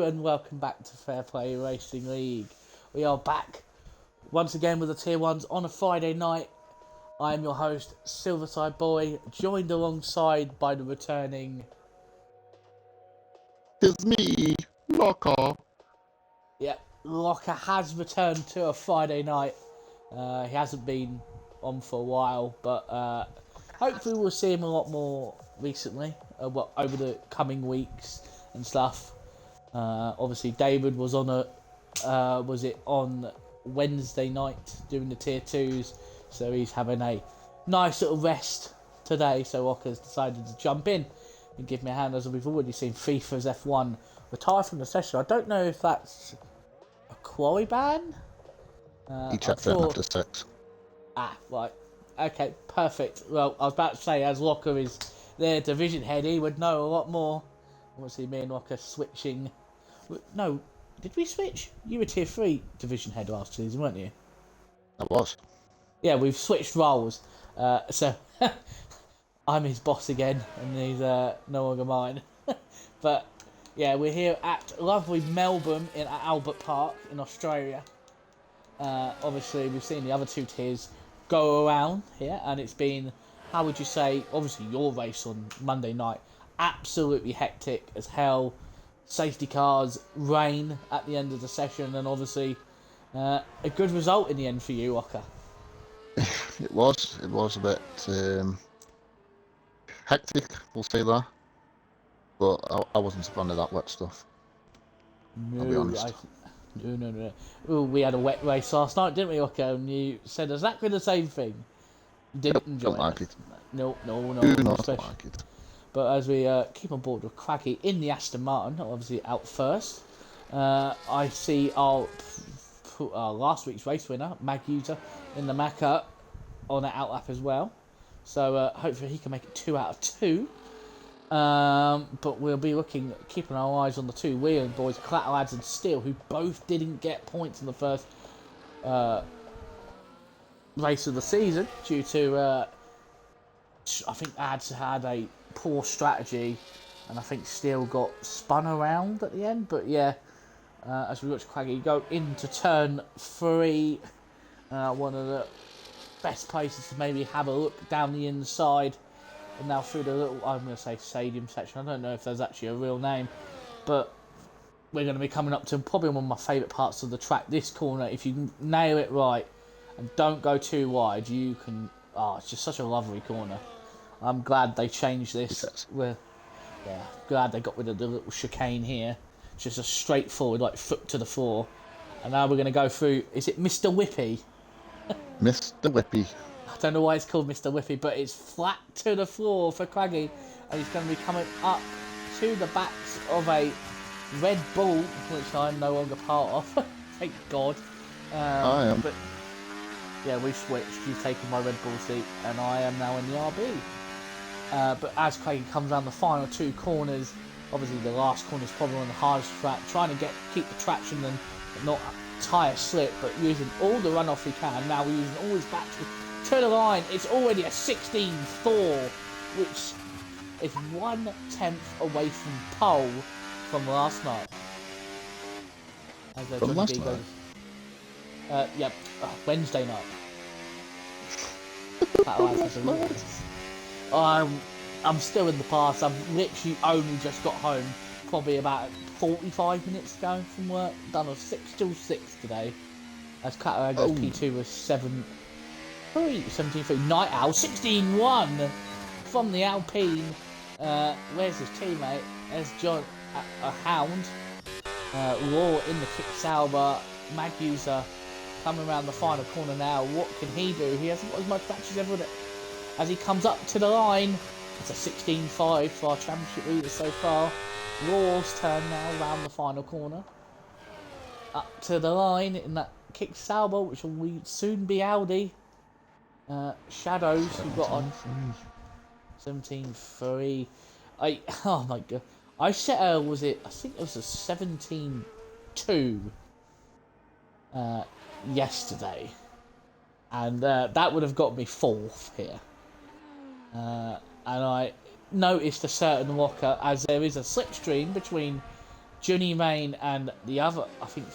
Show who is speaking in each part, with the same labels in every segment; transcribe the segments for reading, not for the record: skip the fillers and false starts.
Speaker 1: and welcome back to Fair Play Racing League. We are back once again with the Tier 1s on a Friday night. I am your host, Silverside Boy, joined alongside by the returning...
Speaker 2: It's me, Locker.
Speaker 1: Yep, Locker has returned to a Friday night. He hasn't been on for a while, but hopefully we'll see him a lot more recently, over the coming weeks and stuff. Obviously David was on on Wednesday night doing the Tier 2s, so he's having a nice little rest today, so Locker's decided to jump in and give me a hand, as we've already seen FIFA's F1 retire from the session. I don't know if that's a quarry ban?
Speaker 2: He checked in after 6.
Speaker 1: Ah, right. Okay, perfect. Well, I was about to say, as Locker is their division head, he would know a lot more. Obviously, me and Locker switching... No, did we switch? You were Tier 3 division head last season, weren't you?
Speaker 2: I was.
Speaker 1: Yeah, we've switched roles. So, I'm his boss again, and he's no longer mine. But, yeah, we're here at lovely Melbourne in Albert Park in Australia. Obviously, we've seen the other two tiers go around here, and it's been, how would you say, obviously your race on Monday night, absolutely hectic as hell. Safety cars, rain at the end of the session, and obviously a good result in the end for you, Locker.
Speaker 2: It was a bit hectic, we'll say that. But I wasn't a fan of that wet stuff.
Speaker 1: No,
Speaker 2: I'll be honest.
Speaker 1: No. Ooh, we had a wet race last night, didn't we, Locker? And you said exactly the same thing. You didn't enjoy
Speaker 2: don't like it.
Speaker 1: No.
Speaker 2: Do not like it.
Speaker 1: But as we keep on board with Craggy in the Aston Martin, obviously out first, I see our last week's race winner, Mag User, in the Macca on an outlap as well. So hopefully he can make it 2 out of 2. But we'll be keeping our eyes on the two wheeling boys, Clatter and Steele, who both didn't get points in the first race of the season due to I think Ads had a poor strategy, and I think Steele got spun around at the end. But yeah, as we watch Craggy go into turn 3, one of the best places to maybe have a look down the inside, and now through the little, I'm going to say stadium section, I don't know if there's actually a real name, but we're going to be coming up to probably one of my favourite parts of the track. This corner, if you nail it right and don't go too wide, you can, it's just such a lovely corner. I'm glad they changed this. Glad they got rid of the little chicane here. It's just a straightforward, foot to the floor. And now we're going to go through, is it Mr. Whippy?
Speaker 2: Mr. Whippy.
Speaker 1: I don't know why it's called Mr. Whippy, but it's flat to the floor for Craggy. And he's going to be coming up to the backs of a Red Bull, which I'm no longer part of. Thank God.
Speaker 2: I am.
Speaker 1: But yeah, we switched. You've taken my Red Bull seat, and I am now in the RB. But as Craggy comes around the final 2 corners, obviously the last corner is probably on the hardest track, trying to keep the traction and not tyre slip, but using all the runoff he can. Now we're using all his battery to the line. It's already a 16.4, which is 1/10 away from pole from last night.
Speaker 2: From last night?
Speaker 1: Wednesday night. I'm still in the past. I've literally only just got home, probably about 45 minutes ago from work. Done a 6 till 6 today. As Catarago's P2 was 17.3. Night Owl 16.1 from the Alpine. Where's his teammate? There's John, a Hound. Law in the kick Sauber. Mag User coming around the final corner now. What can he do? He hasn't got as much matches ever as he comes up to the line. It's a 16.5 for our championship leader so far. Law's turn now around the final corner. Up to the line in that kick Sauber, which will soon be Audi. Shadows, who got on 17.3. Oh my God. I set I think it was a 17.2 yesterday. And that would have got me 4th here. And I noticed a certain Locker, as there is a slipstream between Johnny Rain and the other, I think,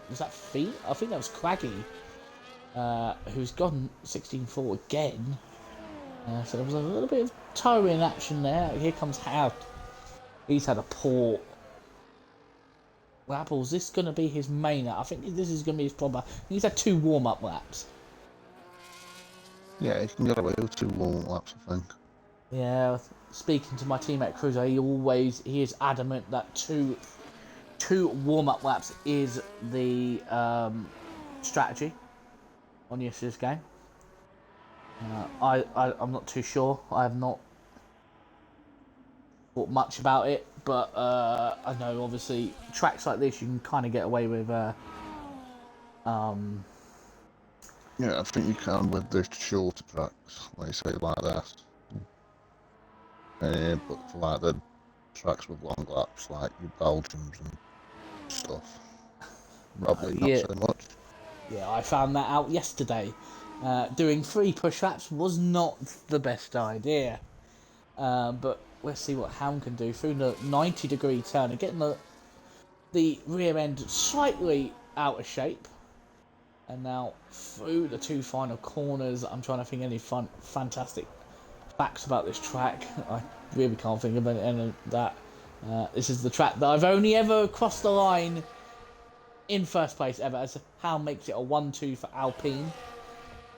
Speaker 1: was that Feet? I think that was Craggy, who's gone 16-4 again. So there was a little bit of towing action there. Here comes Howard. He's had a poor lap. Or is this going to be his main lap? I think this is going to be his proper. He's had 2 warm-up laps.
Speaker 2: Yeah, he can get away with 2 warm laps, I think.
Speaker 1: Yeah, speaking to my teammate Cruiser, he is adamant that two warm-up laps is the strategy on yesterday's game. I'm not too sure. I have not thought much about it, but I know obviously tracks like this you can kind of get away with.
Speaker 2: Yeah, I think you can with the shorter tracks, like you say, like that. But for like the tracks with long laps, like your Belgiums and stuff, probably not so much.
Speaker 1: Yeah, I found that out yesterday. Doing 3 push laps was not the best idea. But let's see what Ham can do through the 90-degree turn and getting the rear end slightly out of shape. And now through the 2 final corners, I'm trying to think any fantastic facts about this track. I really can't think of any of that. This is the track that I've only ever crossed the line in first place ever, as Hal makes it a 1-2 for Alpine.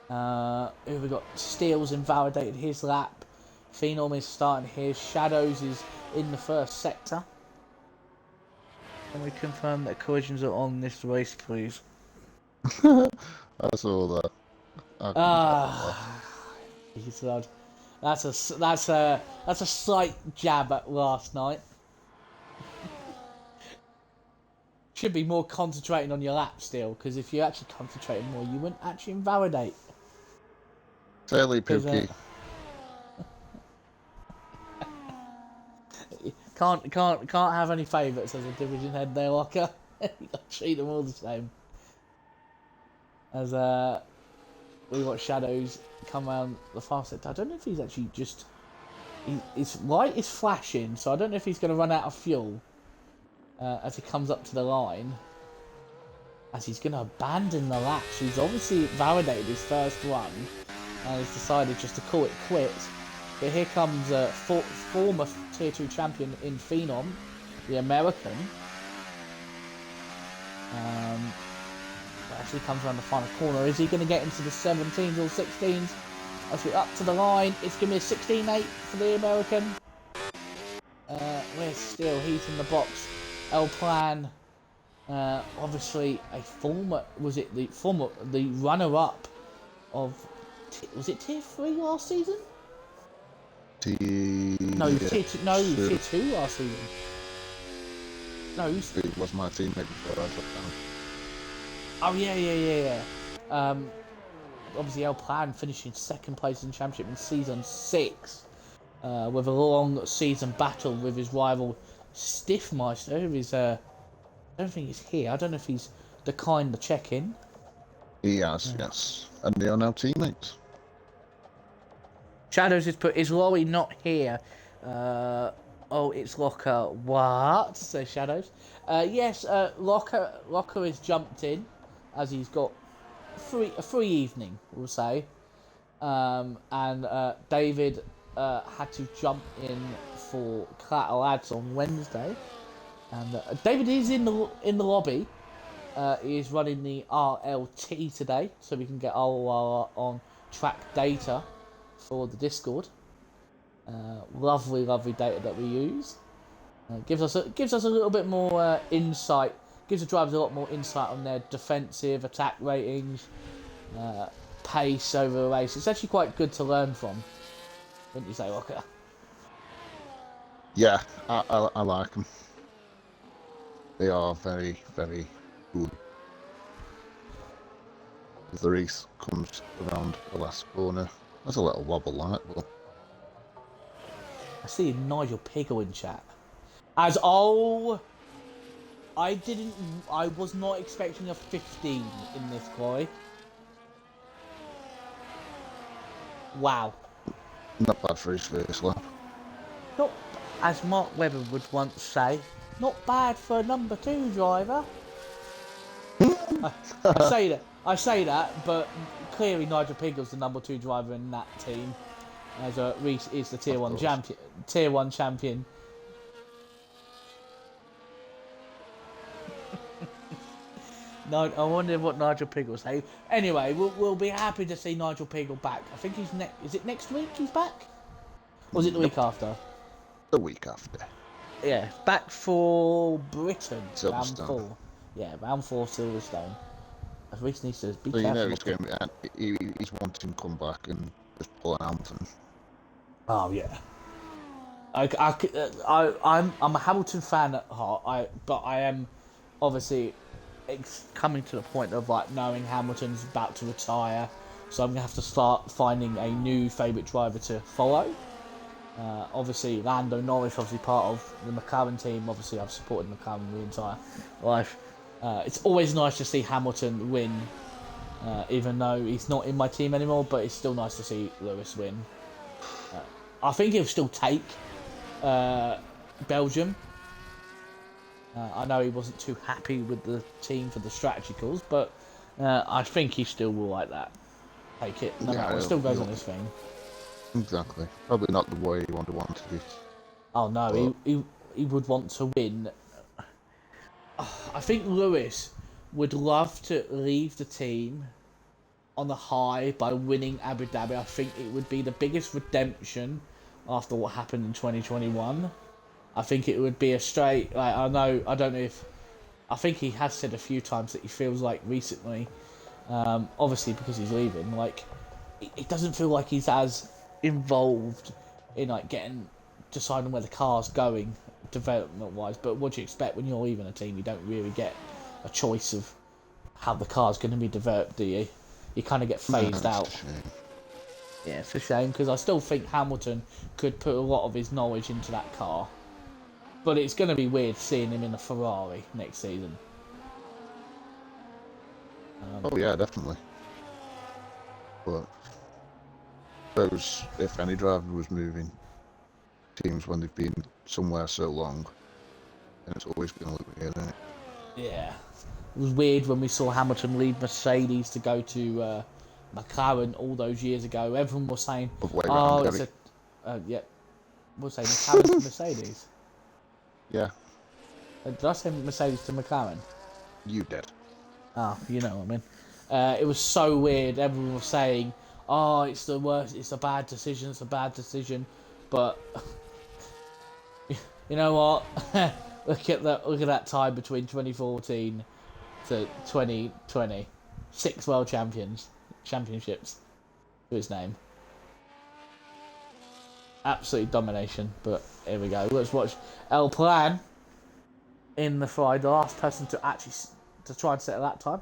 Speaker 1: Who we got? Steele's invalidated his lap. Phenom is starting his. Shadows is in the first sector. Can we confirm that collisions are on this race, please?
Speaker 2: I saw that.
Speaker 1: He's odd. That's a slight jab at last night. Should be more concentrating on your lap still, because if you actually concentrated more, you wouldn't actually invalidate.
Speaker 2: Fairly pooky.
Speaker 1: Can't have any favourites as a division head there, Locker. You got to treat them all the same. As we watch Shadows come around the far sector. I don't know if he's actually just. His light is flashing, so I don't know if he's going to run out of fuel as he comes up to the line. As he's going to abandon the lap. So he's obviously validated his first run and has decided just to call it quits. But here comes a former Tier 2 champion in Phenom, the American. As he comes around the final corner, is he going to get into the 17s or 16s? As we're up to the line, it's going to be a 16-8 for the American. We're still heat in the box. El Plan, obviously a former, the runner-up of, was it Tier 3 last season? Tier 2 last season. No,
Speaker 2: it was my teammate before I dropped down.
Speaker 1: Oh yeah. Obviously El Plan finishing 2nd place in championship in season 6, with a long season battle with his rival Stiffmeister, who is I don't think he's here. I don't know if he's declined the check-in.
Speaker 2: He has, yes, and they are now teammates.
Speaker 1: Shadows has put, is Laurie not here? Oh, it's Locker. What? Says Shadows. Yes, Locker has jumped in, as he's got a free evening, we'll say. And David had to jump in for Clatter Lads on Wednesday. And David is in the lobby. He is running the RLT today, so we can get all our on track data for the Discord. Lovely data that we use. Gives us a little bit more insight. Gives the drivers a lot more insight on their defensive attack ratings, pace over a race. It's actually quite good to learn from, wouldn't you say, Walker?
Speaker 2: Yeah, I like them. They are very, very good. The race comes around the last corner. There's a little wobble like, but
Speaker 1: I see Nigel Piggle in chat. I was not expecting a 15 in this quali. Wow.
Speaker 2: not bad for his first lap.
Speaker 1: Not, as Mark Webber would once say, Not bad for a number 2 driver. I say that, but clearly Nigel Piggle's the number 2 driver in that team, as Reese is the Tier 1 champion. Tier 1 champion. No, I wonder what Nigel Piggle will say. Anyway, we'll be happy to see Nigel Piggle back. I think he's Is it next week he's back? Or is it the week after?
Speaker 2: The week after.
Speaker 1: Yeah, back for Britain. Round 4.
Speaker 2: Silverstone.
Speaker 1: Yeah, round 4 Silverstone. Reese needs to be
Speaker 2: So
Speaker 1: careful.
Speaker 2: you know he's wanting to come back and just pull an Hamilton.
Speaker 1: Oh yeah. I'm a Hamilton fan at heart. But I am obviously coming to the point of like knowing Hamilton's about to retire, so I'm gonna have to start finding a new favourite driver to follow. Obviously, Lando Norris, obviously part of the McLaren team. Obviously, I've supported McLaren the entire life. It's always nice to see Hamilton win, even though he's not in my team anymore. But it's still nice to see Lewis win. I think he'll still take Belgium. I know he wasn't too happy with the team for the strategy calls, but I think he still will like that. Take it. No matter. It still goes on his thing.
Speaker 2: Exactly. Probably not the way he would want to be.
Speaker 1: Oh no, he would want to win. I think Lewis would love to leave the team on the high by winning Abu Dhabi. I think it would be the biggest redemption after what happened in 2021. I think it would be a straight. Like I don't know if. I think he has said a few times that he feels like recently, obviously because he's leaving. Like it doesn't feel like he's as involved in like deciding where the car's going development wise. But what do you expect when you're leaving a team? You don't really get a choice of how the car's going to be developed, do you? You kind of get phased out. Yeah, it's a shame because I still think Hamilton could put a lot of his knowledge into that car. But it's going to be weird seeing him in a Ferrari next season.
Speaker 2: Oh yeah, definitely. But suppose if any driver was moving teams when they've been somewhere so long, then it's always going to look weird, isn't it?
Speaker 1: Yeah. It was weird when we saw Hamilton leave Mercedes to go to McLaren all those years ago. Everyone was saying, "Oh, it's a yeah." We'll say McLaren to Mercedes.
Speaker 2: Yeah.
Speaker 1: Did I say Mercedes to McLaren?
Speaker 2: You did.
Speaker 1: Oh, you know what I mean. It was so weird. Everyone was saying, "Oh, it's the worst. It's a bad decision. It's a bad decision." But you know what? Look at that time between 2014 to 2020. 6 world championships to his name. Absolute domination. But here we go. Let's watch El Plan in the Ferrari, the last person to try and settle that time.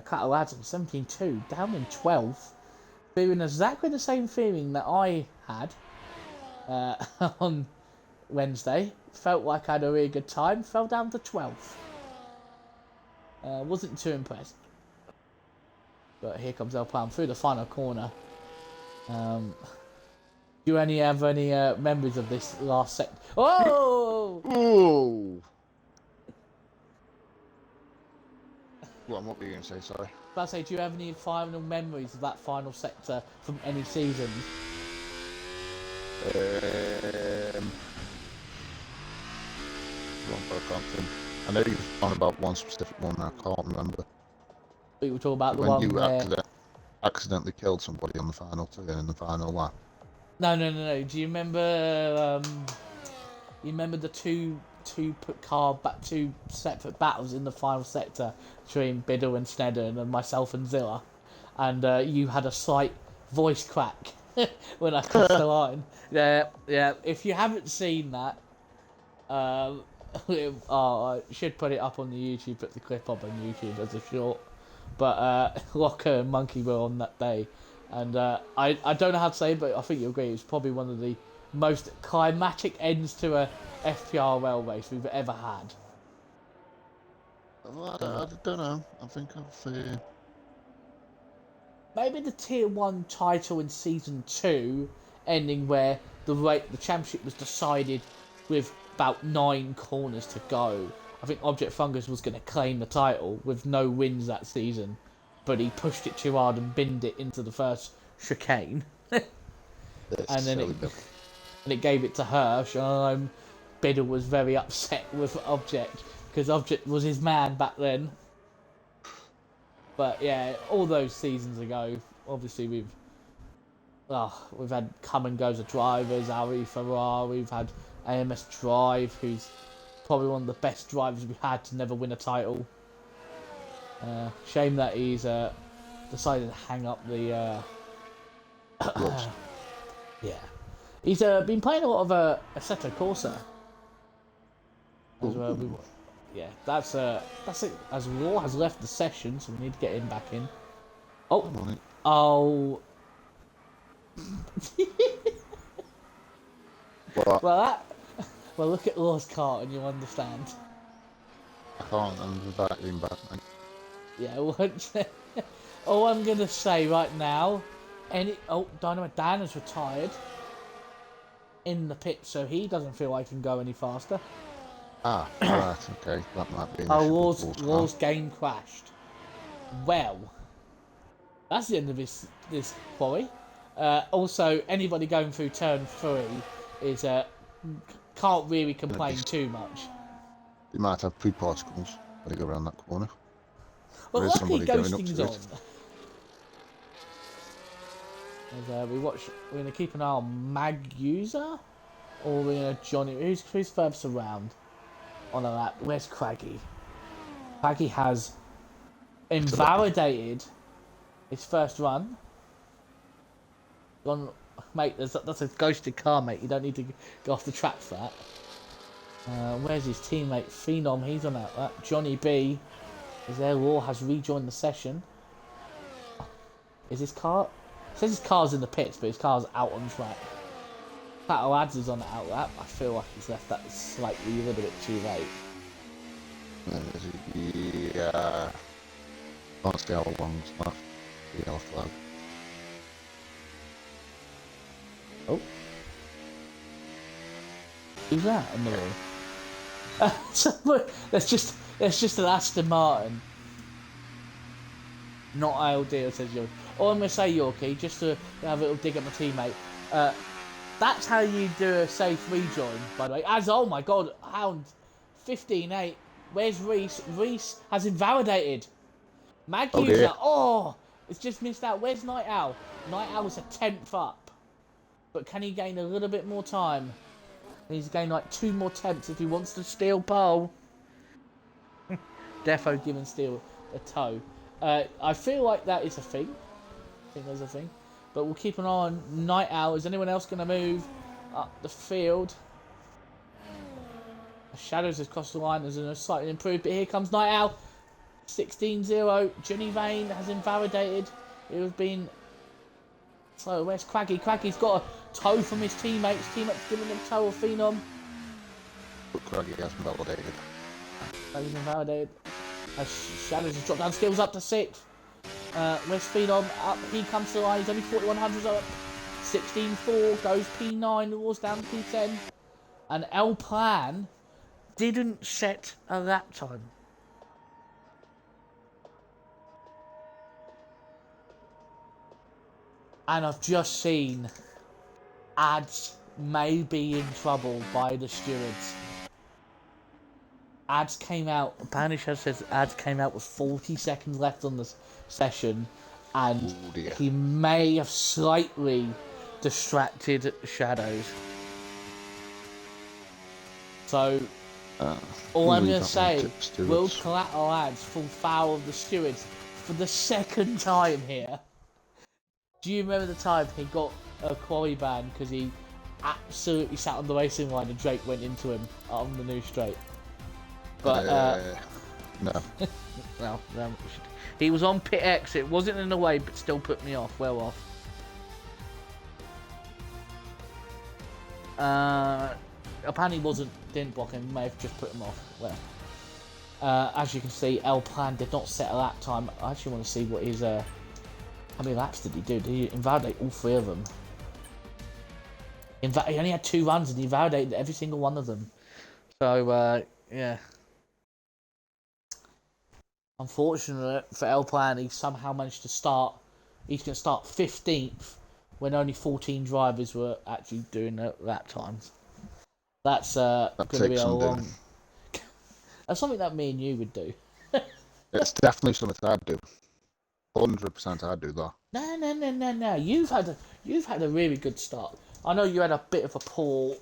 Speaker 1: Catalans on 17.2, down in 12th, feeling exactly the same feeling that I had on Wednesday. Felt like I had a really good time. Fell down to 12th. Wasn't too impressed. But here comes El Plan through the final corner. Do you have any memories of this last sector? Oh!
Speaker 2: Oh! What were you going to say, sorry?
Speaker 1: I say, do you have any final memories of that final sector from any season?
Speaker 2: I know you were on about one specific one, I can't remember.
Speaker 1: We were talking about the
Speaker 2: when
Speaker 1: one
Speaker 2: you
Speaker 1: where...
Speaker 2: accidentally killed somebody on the final turn in the final lap.
Speaker 1: No. Do you remember? You remember the two separate battles in the final sector between Biddle and Snedden and myself and Zilla, and you had a slight voice crack when I crossed the line. Yeah. If you haven't seen that, I should put it up on the YouTube. Put the clip up on YouTube as a short. But Locker and Monkey were on that day, and I don't know how to say it, but I think you'll agree it was probably one of the most climatic ends to a FPRL race we've ever had.
Speaker 2: Well, I don't know. I think I've...
Speaker 1: Maybe the Tier 1 title in Season 2 ending where the championship was decided with about 9 corners to go, I think Object Fungus was going to claim the title with no wins that season, but he pushed it too hard and binned it into the first chicane, and then it gave it to Hirsch. And Biddle was very upset with Object because Object was his man back then. But yeah, all those seasons ago, obviously we've had come and goes of drivers, Ari Ferrari, we've had AMS Drive, who's probably one of the best drivers we had to never win a title. Shame that he's decided to hang up the... yeah. He's been playing a lot of Assetto Corsa. As well. Yeah, that's it. As Raw has left the session, so we need to get him back in. Oh.
Speaker 2: What?
Speaker 1: Well, look at Law's car and you'll understand.
Speaker 2: I can't, I'm back in back, mate.
Speaker 1: Yeah, all I'm gonna say right now, Dynamite Dan has retired in the pit, so he doesn't feel like he can go any faster.
Speaker 2: Ah, right, okay, that might be an issue.
Speaker 1: Law's game crashed. Well, that's the end of this quarry. Also, anybody going through turn 3 is can't really complain too much.
Speaker 2: You might have 3 particles when you go around that corner.
Speaker 1: Well, luckily ghosting's on. We're going to keep an eye on Mag User, or we're going to Johnny. Who's furthest around on a lap? Where's Craggy? Craggy has invalidated his first run. Mate, that's a ghosted car, mate. You don't need to go off the track for that. Where's his teammate Phenom? He's on that lap. Johnny B is there. Law has rejoined the session. Is his car? It says his car's in the pits, but his car's out on track. Pato Ads is on the out lap. I feel like he's left that slightly a little bit too late.
Speaker 2: Yeah. Can't see how long's left. The yellow flag.
Speaker 1: Oh. Who's that in the room? That's just an Aston Martin. Not ILD, says Yorkie. All I'm going to say, Yorkie, just to have a little dig at my teammate, that's how you do a safe rejoin, by the way. Oh my god, Hound, 15-8. Where's Reese? Reese has invalidated. Mag User, it's just missed out. Where's Night Owl? Night Owl's a 10th up. But can he gain a little bit more time? He's gained like 2 more attempts if he wants to steal pole. Defo giving Steele a toe. I feel like that is a thing. I think there's a thing. But we'll keep an eye on Night Owl. Is anyone else going to move up the field? Shadows has crossed the line. There's a slightly improved. But here comes Night Owl. 16-0. Johnny Vane has invalidated. It has been... So where's Craggy? Craggy's got a toe from his teammates. Teammates giving him a toe of Phenom.
Speaker 2: But Craggy has invalidated.
Speaker 1: Craggy's invalidated. As Shadows has dropped down. Skills up to 6th. Where's Phenom? Up. He comes to the line. He's only 4100s up. 16-4. Goes P9. Law's down to P10. And El Plan didn't set a lap time. And I've just seen Ads may be in trouble by the stewards. Ads came out, Banisher says Ads came out with 40 seconds left on the session, and he may have slightly distracted Shadows. So, all I'm going to say, World Collateral Ads full foul of the stewards for the second time here. Do you remember the time he got a quali ban because he absolutely sat on the racing line and Drake went into him on the new straight? But
Speaker 2: no.
Speaker 1: No. He was on pit X. It wasn't in the way, but still put me off. Well off. Apparently didn't block him. May have just put him off. Well, as you can see, El Plan did not set a lap time. I actually want to see what his how many laps did he do? Did he invalidate all 3 of them? He only had 2 runs and he invalidated every single one of them. So yeah, unfortunate for El Plan, he somehow managed to start. He's going to start 15th when only 14 drivers were actually doing the lap times. That's
Speaker 2: That
Speaker 1: going to be
Speaker 2: takes
Speaker 1: a
Speaker 2: some doing.
Speaker 1: long. That's something that me and you would do.
Speaker 2: It's definitely something I'd do. 100% I'd do that.
Speaker 1: No. You've had a really good start. I know you had a bit of a poor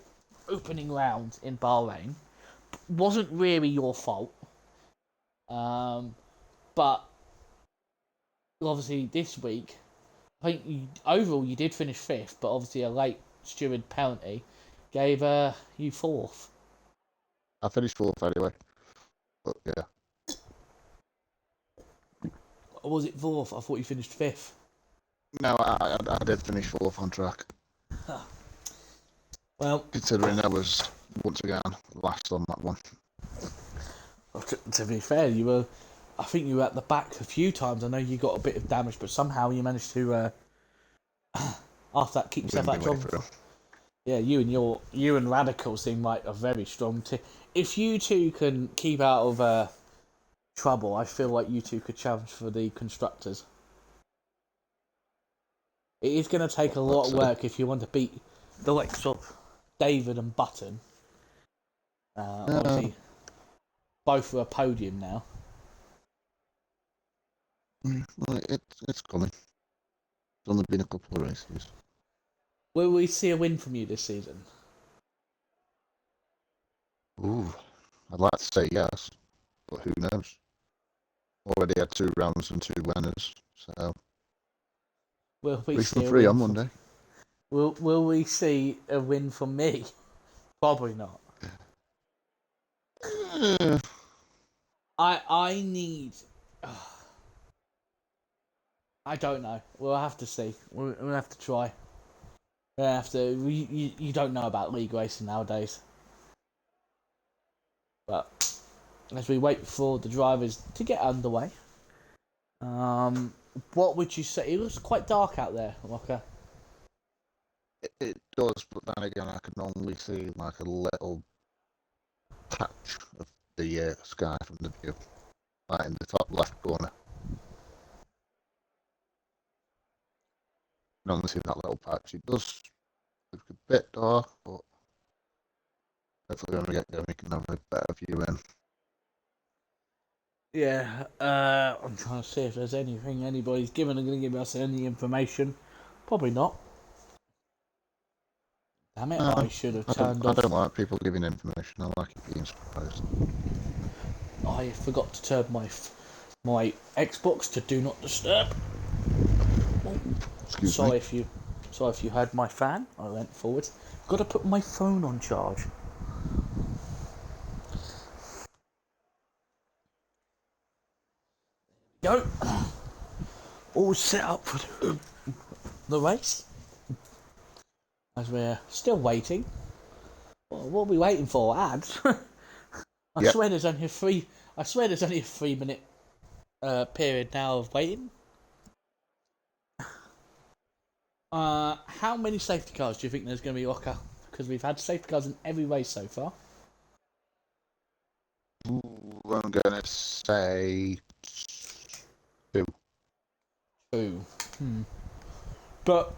Speaker 1: opening round in Bahrain. Wasn't really your fault. But obviously this week, I think overall you did finish fifth, but obviously a late steward penalty gave you fourth.
Speaker 2: I finished fourth anyway. But yeah.
Speaker 1: Or was it fourth? I thought you finished fifth.
Speaker 2: No, I did finish fourth on track.
Speaker 1: Well,
Speaker 2: Considering I was, once again, last on that one.
Speaker 1: to be fair, you were. I think you were at the back a few times. I know you got a bit of damage, but somehow you managed to, after that, keep yourself out of trouble. Yeah, you and Radical seem like a very strong team. If you two can keep out of trouble, I feel like you two could challenge for the constructors. It is going to take a lot of work if you want to beat the likes of David and Button. Obviously, both are a podium now.
Speaker 2: Well, it's coming. It's only been a couple of races.
Speaker 1: Will we see a win from you this season?
Speaker 2: Ooh, I'd like to say yes, but who knows? Already had 2 rounds and 2 winners, so
Speaker 1: Will we
Speaker 2: 3
Speaker 1: see
Speaker 2: from
Speaker 1: a
Speaker 2: 3
Speaker 1: win
Speaker 2: on
Speaker 1: from?
Speaker 2: Monday.
Speaker 1: Will we see a win from me? Probably not. I need. I don't know. We'll have to see. We'll have to try. We'll have to. You don't know about league racing nowadays. But as we wait for the drivers to get underway, what would you say? It looks quite dark out there, Walker.
Speaker 2: It does, but then again, I can only see like a little patch of the sky from the view, right in the top left corner. I can only see that little patch. It does look a bit dark, but hopefully when we get going, we can have a better view in.
Speaker 1: Yeah, I'm trying to see if there's anything anybody's given. Are going to give us any information. Probably not. Damn it, I should have turned
Speaker 2: I
Speaker 1: off.
Speaker 2: don't like people giving information. I like it being surprised.
Speaker 1: I forgot to turn my Xbox to do not disturb.
Speaker 2: Excuse
Speaker 1: Sorry
Speaker 2: me.
Speaker 1: if you heard my fan. I went forward. Got to put my phone on charge. Go. All set up for the race. As we're still waiting. What are we waiting for? Ads. I
Speaker 2: Yep.
Speaker 1: swear there's only a 3-minute period now of waiting. How many safety cars do you think there's going to be, Ocker? Because we've had safety cars in every race so far.
Speaker 2: Ooh, I'm gonna say 2.
Speaker 1: 2. But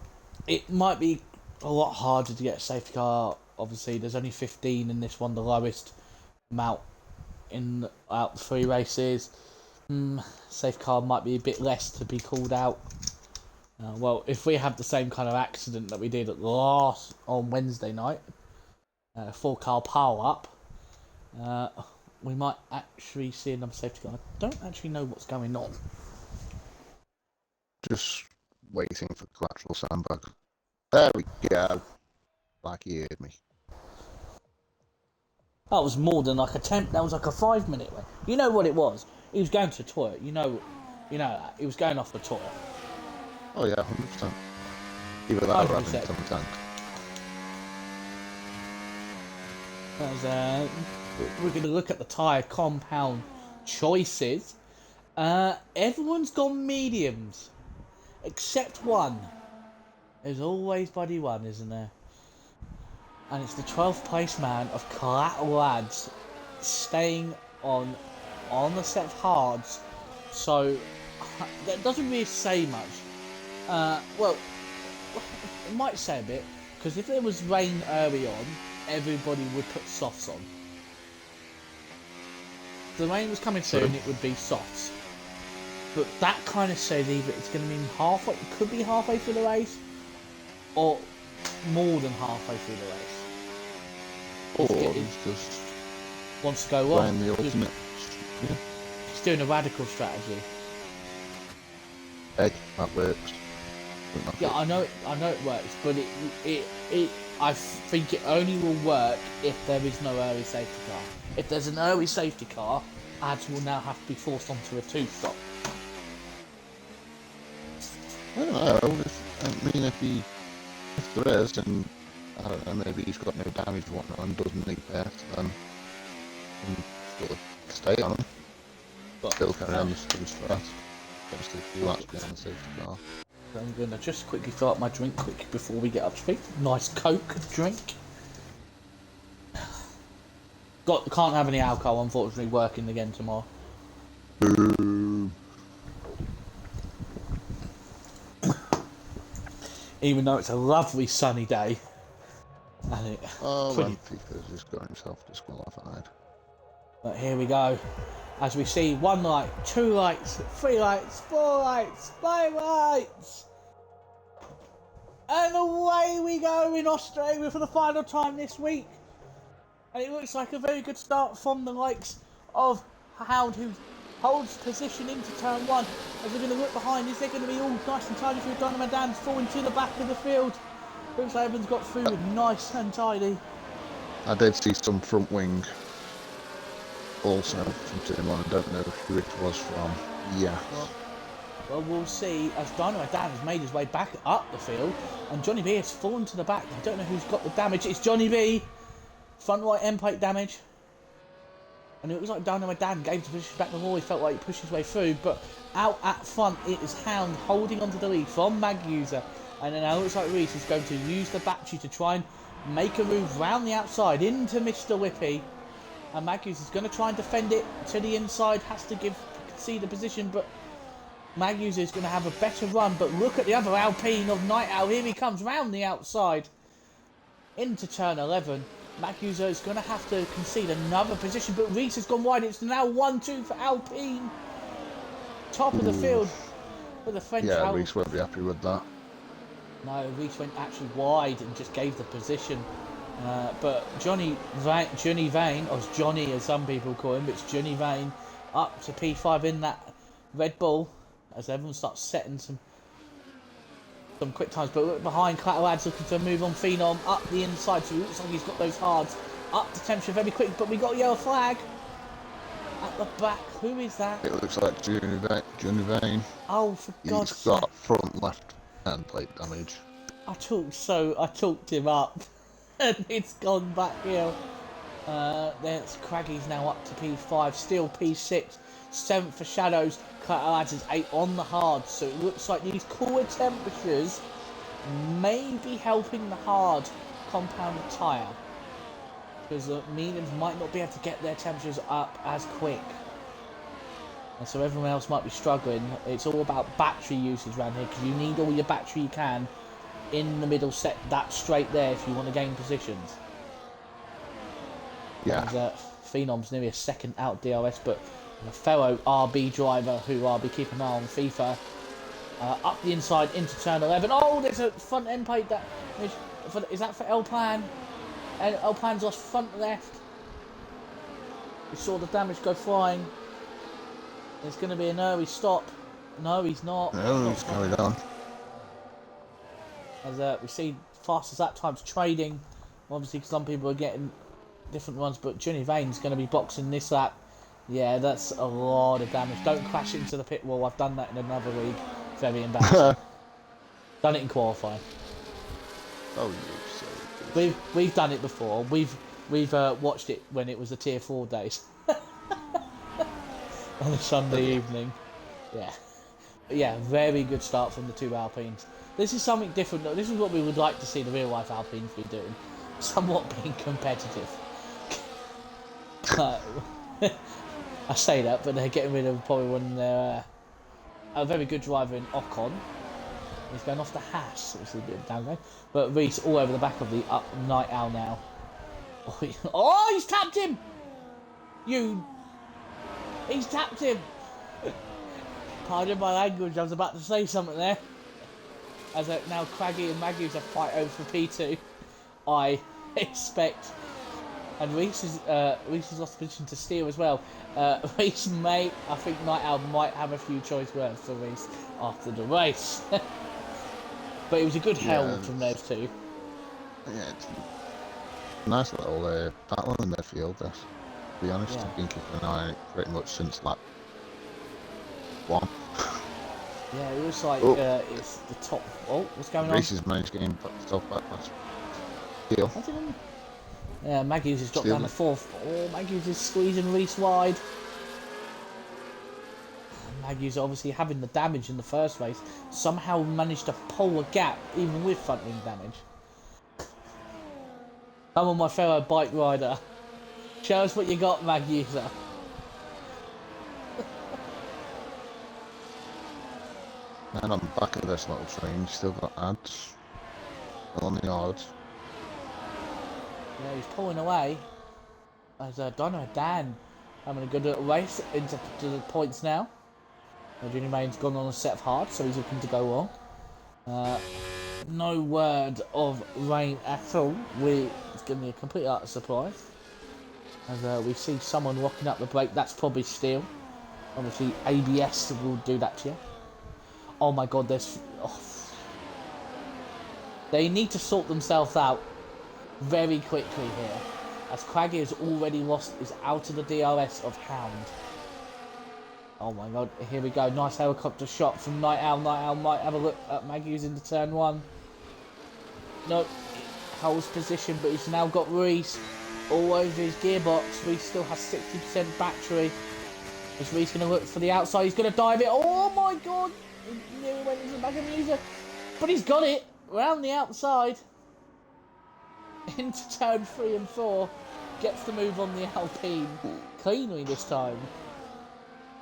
Speaker 1: it might be a lot harder to get a safety car. Obviously, there's only 15 in this one, the lowest amount in out 3 races. Safety car might be a bit less to be called out. Well, if we have the same kind of accident that we did on Wednesday night, 4-car power up, we might actually see another safety car. I don't actually know what's going on.
Speaker 2: Just waiting for collateral sandbag. There we go. Like he heard me.
Speaker 1: That was more than like a 10. That was like a 5-minute wait. You know what it was? He was going to the toilet. You know that. He was going off the toilet.
Speaker 2: Oh yeah, 100%. Either that or having it on the tank.
Speaker 1: We're going to look at the tyre compound choices. Everyone's gone mediums, except one. There's always bloody one, isn't there? and it's the 12th place man of Collateral Lads staying on the set of hards. So that doesn't really say much. Well, it might say a bit, because if there was rain early on, everybody would put softs on. If the rain was coming soon, it would be softs. But that kind of says either it's going to be halfway, it could be halfway through the race, or more than halfway through the race.
Speaker 2: Or he's just
Speaker 1: wants to go on.
Speaker 2: the ultimate. Yeah.
Speaker 1: He's doing a radical strategy.
Speaker 2: Hey, that works.
Speaker 1: Yeah, I know it works, but I think it only will work if there is no early safety car. If there's an early safety car, ads will now have to be forced onto a two-stop.
Speaker 2: I don't know. If there is, and I don't know, maybe he's got no damage or whatnot and doesn't need that, then sort of stay on him. But still carry on the strat. Obviously, if you like to be on the safety car.
Speaker 1: I'm going to just quickly fill up my drink quick before we get up to speed. Nice Coke drink. Can't have any alcohol, unfortunately, working again tomorrow.
Speaker 2: Boom.
Speaker 1: Even though it's a lovely sunny day. And
Speaker 2: when Fifa's just got himself disqualified.
Speaker 1: But here we go. As we see 1 light, 2 lights, 3 lights, 4 lights, 5 lights. And away we go in Australia for the final time this week. And it looks like a very good start from the likes of Hound, who holds position into turn 1. As they're going to look behind, is they going to be all nice and tidy through Dynamo Dan falling to the back of the field? Looks like everyone's got through nice and tidy.
Speaker 2: I did see some front wing also from turn 1. I don't know who it was from. Yeah.
Speaker 1: Well, we'll see as Dynamo Dan has made his way back up the field and Johnny B has fallen to the back. I don't know who's got the damage. It's Johnny B. Front right end plate damage. And it looks like Dynamo Dan gave the position back before he felt like he pushed his way through. But out at front, it is Hound holding onto the lead from Mag User. And then it looks like Reese is going to use the battery to try and make a move round the outside into Mr. Whippy. And Mag User is going to try and defend it to the inside. Has to see the position, but Mag User is going to have a better run. But look at the other Alpine of Night Owl. Here he comes round the outside into turn 11. Mag User is going to have to concede another position, but Reese has gone wide. It's now 1-2 for Alpine. Top of the field for the French.
Speaker 2: Yeah, Reese won't be happy with that.
Speaker 1: No, Reese went actually wide and just gave the position. But Johnny Vane, or Johnny as some people call him, but it's Johnny Vane, up to P5 in that Red Bull as everyone starts setting some quick times. But look behind, Clatterad's looking to move on Phenom up the inside, so it looks like he's got those hards up the temperature very quick. But we got a yellow flag at the back. Who is that?
Speaker 2: It looks like Johnny Vane.
Speaker 1: Oh, for God's sake.
Speaker 2: He's got front left hand plate damage.
Speaker 1: I talked him up and it's gone back here. There's Craggy's now up to P5, still P6, 7th for Shadows. Clatterad's is 8 on the hard, so it looks like these cooler temperatures may be helping the hard compounded tyre, because the mediums might not be able to get their temperatures up as quick, and so everyone else might be struggling. It's all about battery usage around here, because you need all your battery you can in the middle set that straight there if you want to gain positions.
Speaker 2: Yeah.
Speaker 1: And, Phenom's nearly a second out DRS, but a fellow RB driver who I'll be keeping an eye on, FIFA, up the inside into turn 11. Oh, there's a front end plate damage. Is that for El Plan? El Plan's lost front left. We saw the damage go flying. There's going to be an early stop. No, he's not.
Speaker 2: No, he's carried on.
Speaker 1: As we see fastest lap times trading. Obviously, some people are getting different ones, but Johnny Vane's going to be boxing this lap. Yeah, that's a lot of damage. Don't crash into the pit wall. I've done that in another league. Very embarrassing. Done it in qualifying.
Speaker 2: Oh, you're so good.
Speaker 1: We've done it before. We've watched it when it was the Tier 4 days. On a Sunday evening. Yeah. But yeah, very good start from the two Alpines. This is something different. This is what we would like to see the real life Alpines be doing. somewhat being competitive. I say that, but they're getting rid of probably one of their a very good driver in Ocon. He's going off the Haas, which is a bit of a downgrade. But Reese all over the back of the Night Owl now. Oh, he's tapped him! He's tapped him! Pardon my language, I was about to say something there. As now Craggy and Maggies are fight over for P2. I expect. And Reese has lost position to steer as well. Reese I think Night Owl might have a few choice words for Reese after the race. But it was a good help from those two.
Speaker 2: Yeah, it's a nice little battle in their field, there. To be honest,
Speaker 1: Yeah.
Speaker 2: I've been keeping an eye on it pretty much since lap 1.
Speaker 1: Yeah, it was like it's the top. Oh, what's going on?
Speaker 2: Reese's managed to get himself back last heel.
Speaker 1: Yeah, Maggies has dropped down to 4th. Oh, Maggies is squeezing Reese wide. Maggies obviously having the damage in the first race. Somehow managed to pull a gap even with front wing damage. Come on, my fellow bike rider. Show us what you got, Maggies.
Speaker 2: And on the back of this little train, still got ads. On the yards.
Speaker 1: Yeah, he's pulling away. As Donna Dan having a good little race into the points now. Junior Main's gone on a set of hard, so he's looking to go on. No word of rain at all. It's going to be a complete utter surprise. As we see someone rocking up the brake, that's probably steel. Obviously, ABS will do that to you. Oh my god, they need to sort themselves out very quickly here. As Craggy has already is out of the DRS of Hound. Oh my god, here we go. Nice helicopter shot from Night Owl. Night Owl might have a look at Maggie's into turn 1. Nope, holds position, but he's now got Reese all over his gearbox. Reese still has 60% battery. Is Reese going to look for the outside? He's going to dive it. Oh my god! He nearly went into the back of the user. But he's got it round the outside. Into turn 3 and 4. Gets the move on the Alpine. Cleanly this time.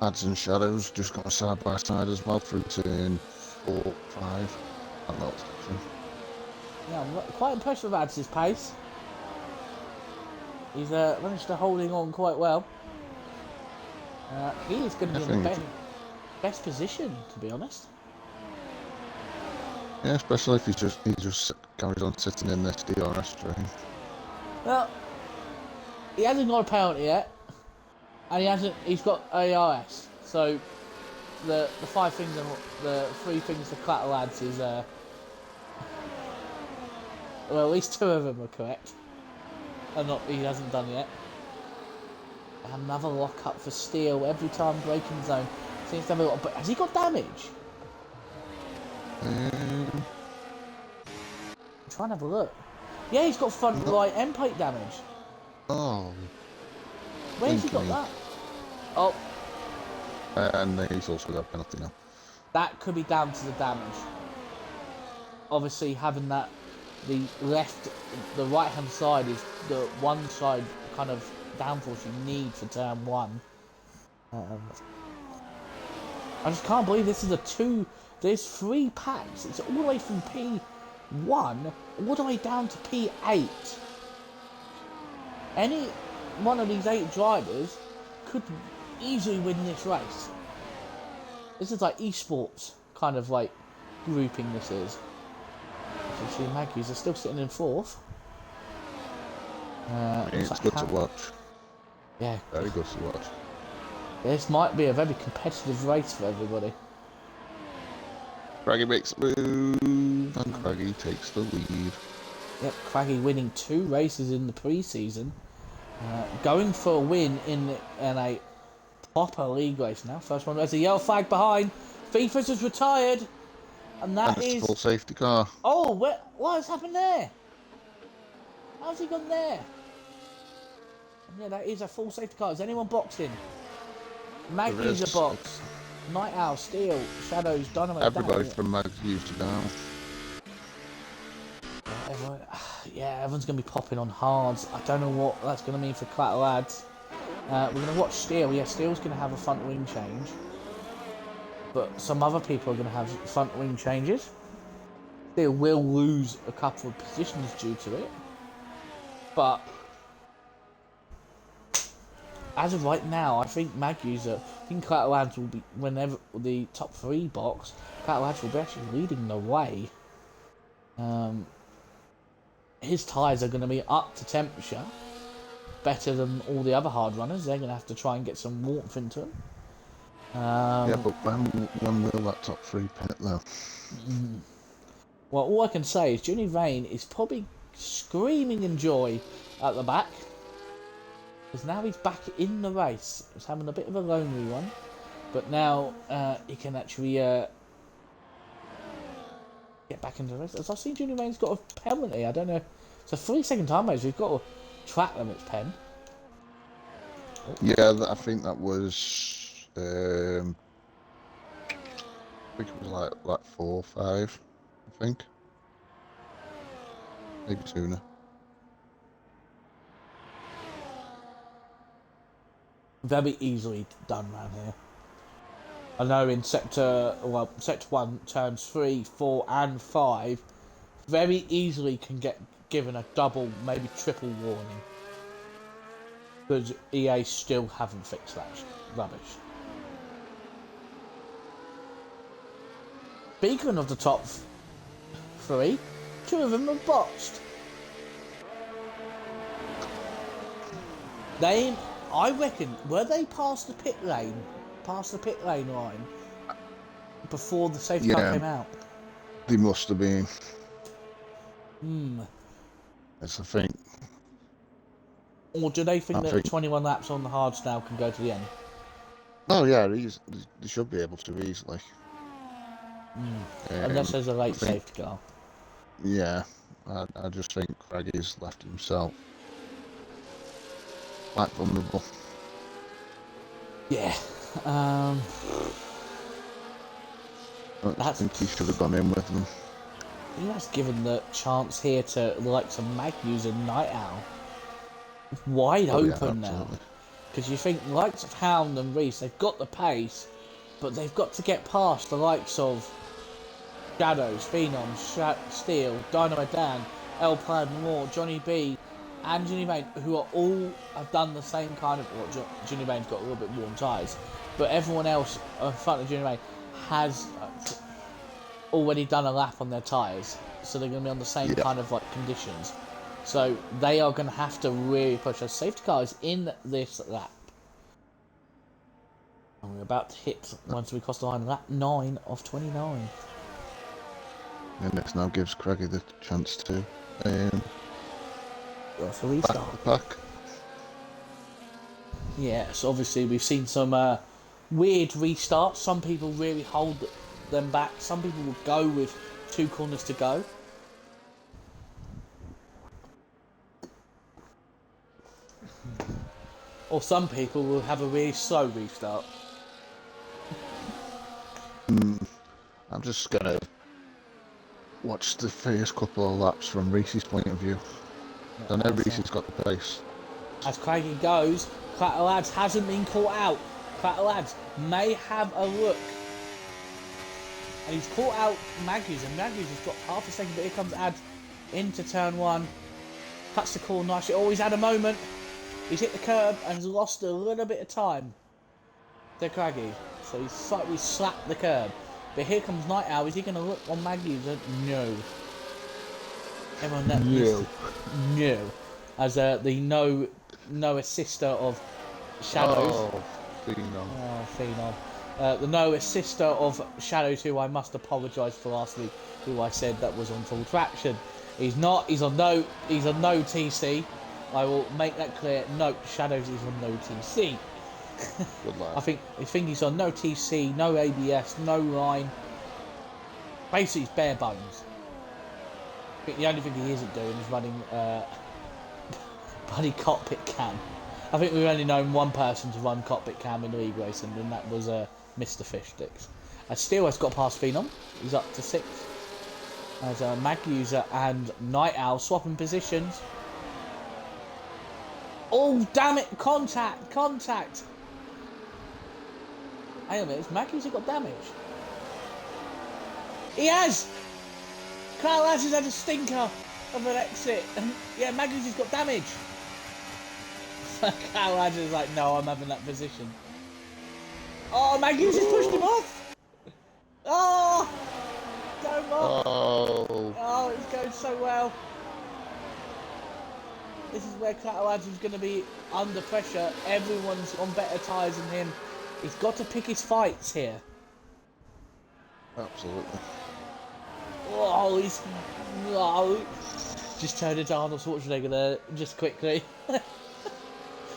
Speaker 2: Ads and Shadows just got a side by side as well through turn 4, 5. That little section.
Speaker 1: Yeah, I'm quite impressed with Ads' pace. He's managed to holding on quite well. He is going to be in the best position, to be honest.
Speaker 2: Yeah, especially if he just carries on sitting in this DRS train.
Speaker 1: Well, he hasn't got a penalty yet, and he's got ARS. So the 5 things and the 3 things to clatter lads is well, at least 2 of them are correct. He hasn't done yet. Another lock up for Steele every time braking zone. Seems to have a lot, but has he got damage? I'm trying to have a look. Yeah, he's got front right end plate damage.
Speaker 2: Oh.
Speaker 1: Where's he got that? Oh.
Speaker 2: And he's also got a penalty now.
Speaker 1: That could be down to the damage. Obviously, having that, the right hand side is the one side kind of downforce you need for turn 1. I just can't believe this is there's 3 packs. It's all the way from P1 all the way down to P8. Any one of these 8 drivers could easily win this race. This is like esports kind of like grouping this is. As you see, Maggies are still sitting in 4th.
Speaker 2: It's good to watch.
Speaker 1: Yeah.
Speaker 2: Very good to watch.
Speaker 1: This might be a very competitive race for everybody.
Speaker 2: Craggy makes a move, and Craggy takes the lead.
Speaker 1: Yep, Craggy winning 2 races in the pre-season. Going for a win in a proper league race now. First one, there's a yellow flag behind. FIFA's has retired. And
Speaker 2: it's a full safety car.
Speaker 1: Oh, what has happened there? How's he gone there? Yeah, that is a full safety car. Is anyone boxed in? Maggie's a box. Night Owl, Steel, Shadows, Dynamite.
Speaker 2: Everybody from Maggie's down.
Speaker 1: Everyone. yeah, everyone's going to be popping on hards. I don't know what that's going to mean for Clatter Lads. We're going to watch Steel. Yeah, Steel's going to have a front wing change. But some other people are going to have front wing changes. Steel will lose a couple of positions due to it. But as of right now, I think Clatter Lads will be, whenever the top 3 box, Clatter Lads will be actually leading the way. His tyres are going to be up to temperature, better than all the other hard runners. They're going to have to try and get some warmth into them.
Speaker 2: Yeah, but when will that top 3 pit though?
Speaker 1: Well, all I can say is Jimmy Vane is probably screaming in joy at the back. Because now he's back in the race. He's having a bit of a lonely one. But now he can actually get back into the race. As I've seen, Jimmy Vane's got a penalty. I don't know. It's a 3-second time race. We've got a track limits pen.
Speaker 2: Yeah, I think that was. I think it was like 4 or 5. I think. Maybe sooner.
Speaker 1: Very easily done around here. I know in sector 1, turns 3, 4 and 5 very easily can get given a double, maybe triple warning. Because EA still haven't fixed that rubbish. Speaking of the top 3, 2 of them are botched. I reckon, were they past the pit lane line before the safety car came out?
Speaker 2: They must have been. That's the thing.
Speaker 1: Or do they think that 21 laps on the hards now can go to the end?
Speaker 2: Oh yeah, they should be able to easily.
Speaker 1: Unless there's a late safety car.
Speaker 2: Yeah, I just think Craiggie's left himself quite vulnerable.
Speaker 1: Yeah.
Speaker 2: I think he should have gone in with them.
Speaker 1: He has given the chance here to the likes of Magnus and Night Owl. It's wide open now. Because you think the likes of Hound and Reese, they've got the pace, but they've got to get past the likes of Shadows, Phenom, Steel, Dynamo Dan, El Plaid Moore, Johnny B, and Ginny Vane, who have done the same kind of. Well, Ginny Vane's got a little bit warm tyres, but everyone else in front of Ginny Vane has already done a lap on their tyres, so they're going to be on the same kind of conditions. So they are going to have to really push. Those safety cars in this lap. And we're about to hit, once we cross the line, lap 9 of 29.
Speaker 2: And this now gives Craigie the chance to
Speaker 1: That's a restart.
Speaker 2: Back the pack.
Speaker 1: Yeah, so obviously we've seen some weird restarts. Some people really hold them back. Some people will go with 2 corners to go. Or some people will have a really slow restart.
Speaker 2: I'm just going to watch the first couple of laps from Reese's point of view. I know Reese's got the pace.
Speaker 1: As Craigie goes, Clatter Lads hasn't been caught out. Clatter Lads may have a look. And he's caught out Magnus, and Magnus has dropped half a second, but here comes Ad into turn 1. Cuts the corner nicely. Oh, he's had a moment. He's hit the curb and has lost a little bit of time to Craigie. So he's slightly slapped the curb. But here comes Night Owl. Is he going to look on Magnus? No. Everyone no. As the Noah sister of Shadows.
Speaker 2: Oh, Phenom.
Speaker 1: Oh, Phenom. The Noah sister of Shadows, who I must apologise for last week, who I said that was on full traction. He's not. He's on no TC. I will make that clear. No, Shadows is on no TC.
Speaker 2: Good lad.
Speaker 1: I think he's on no TC, no ABS, no line. Basically, it's bare bones. I think the only thing he isn't doing is running bloody cockpit cam. I think we've only known one person to run cockpit cam in league racing, and that was Mr. Fishsticks. Still has got past Phenom. He's up to 6th. as Mag User and Night Owl swapping positions. Oh, damn it! Contact! Contact! Hang on a minute, has Mag User got damage? He has! Kyle has had a stinker of an exit. And yeah, Mag User's got damage. Kyle Adams is like, no, I'm having that position. Oh, Mag User's pushed him off! Oh! Go, Mark! Oh, it's going so well. This is where Kyle Adams is going to be under pressure. Everyone's on better tyres than him. He's got to pick his fights here.
Speaker 2: Absolutely.
Speaker 1: Oh, he's... Oh. Just turn it to Arnold Schwarzenegger there, just quickly.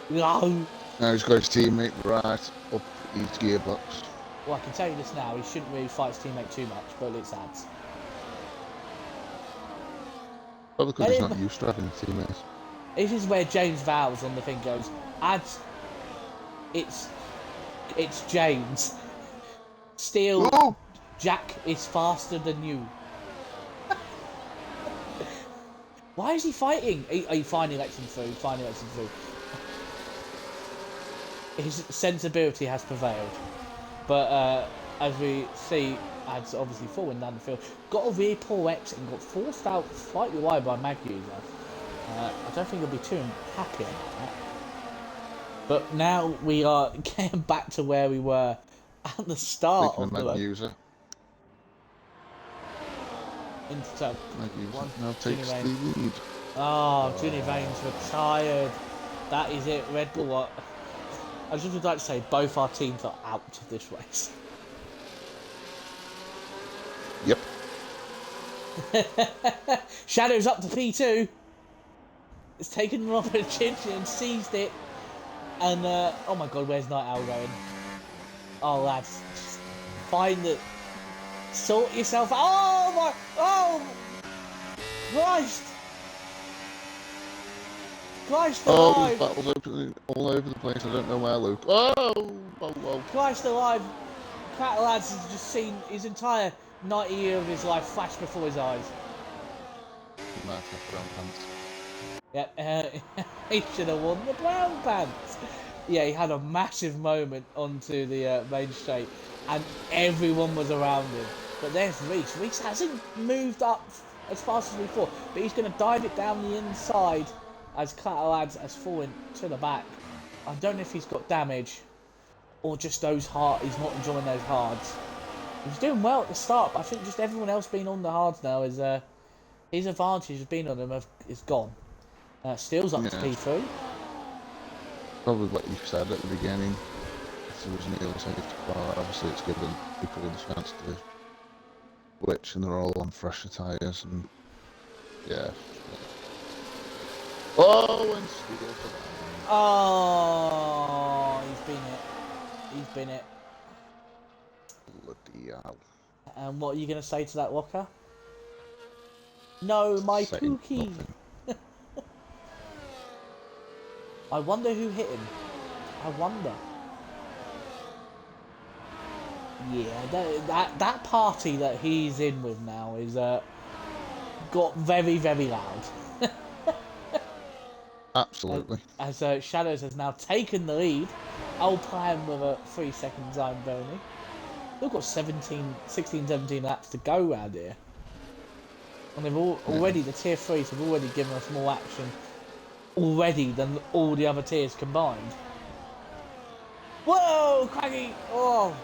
Speaker 1: No.
Speaker 2: Now he's got his teammate right up his gearbox.
Speaker 1: Well, I can tell you this now, he shouldn't really fight his teammate too much, but it's ads.
Speaker 2: Probably because he's not used to having teammates.
Speaker 1: This is where James Vowles on the thing goes, ads, it's James. Still,
Speaker 2: Oh!
Speaker 1: Jack is faster than you. Why is he fighting? He finally lets him through, His sensibility has prevailed. But as we see, Ad's obviously falling down the field. Got a really poor exit and got forced out slightly wide by Mag User. I don't think he'll be too happy about that. But now we are getting back to where we were at the start of the
Speaker 2: Mag User.
Speaker 1: Into
Speaker 2: Mag User now takes the lead.
Speaker 1: Oh, Ginny Vane's retired. That is it. Red Bull. I just would like to say both our teams are out of this race.
Speaker 2: Yep.
Speaker 1: Shadow's up to P2. It's taken him off a chin and seized it. And, oh my god, where's Night Owl going? Oh, lads. Just find it. Sort yourself out. Oh my. Oh! Christ! Christ alive!
Speaker 2: Oh, battles opening all over the place. I don't know where, Luke. Oh!
Speaker 1: Christ alive! Cat Lads has just seen his entire 90 year of his life flash before his eyes.
Speaker 2: He might have brown pants.
Speaker 1: Yep, he should have won the brown pants. Yeah, he had a massive moment onto the main straight, and everyone was around him. But there's Reese. Reese hasn't moved up as fast as before, but he's going to dive it down the inside as Lads has fallen to the back. I don't know if he's got damage or just those hard. He's not enjoying those hards. He was doing well at the start, but I think just everyone else being on the hards now is his advantage of being on them is gone. Steele's up to P3.
Speaker 2: Probably what you said at the beginning. If there was an early safety car, obviously it's given people the chance to switch, and they're all on fresher tyres, and yeah. Oh, and Steele for that.
Speaker 1: Oh, he's been it.
Speaker 2: Bloody hell.
Speaker 1: And what are you going to say to that, Walker? No, my Pookie. I wonder who hit him. I wonder. Yeah, that party that he's in with now is got very, very loud.
Speaker 2: Absolutely.
Speaker 1: As Shadows has now taken the lead. Alpine with a 3 second zone bonus. They've got 16, 17 laps to go round here. And they've already, the tier 3s have already given us more action already than all the other tiers combined. Whoa, Craggy! Oh!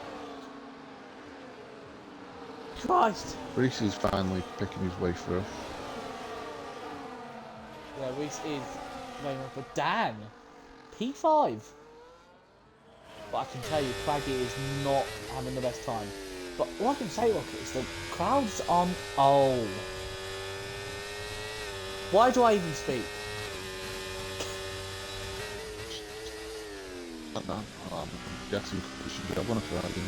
Speaker 1: Christ!
Speaker 2: Reese is finally picking his way through.
Speaker 1: Yeah, Reese is going on for Dan. P5. But I can tell you, Craggy is not having the best time. But all I can say, Rocket, is the crowd's on. Oh. Why do I even speak?
Speaker 2: I'm guessing we should get one of Friday.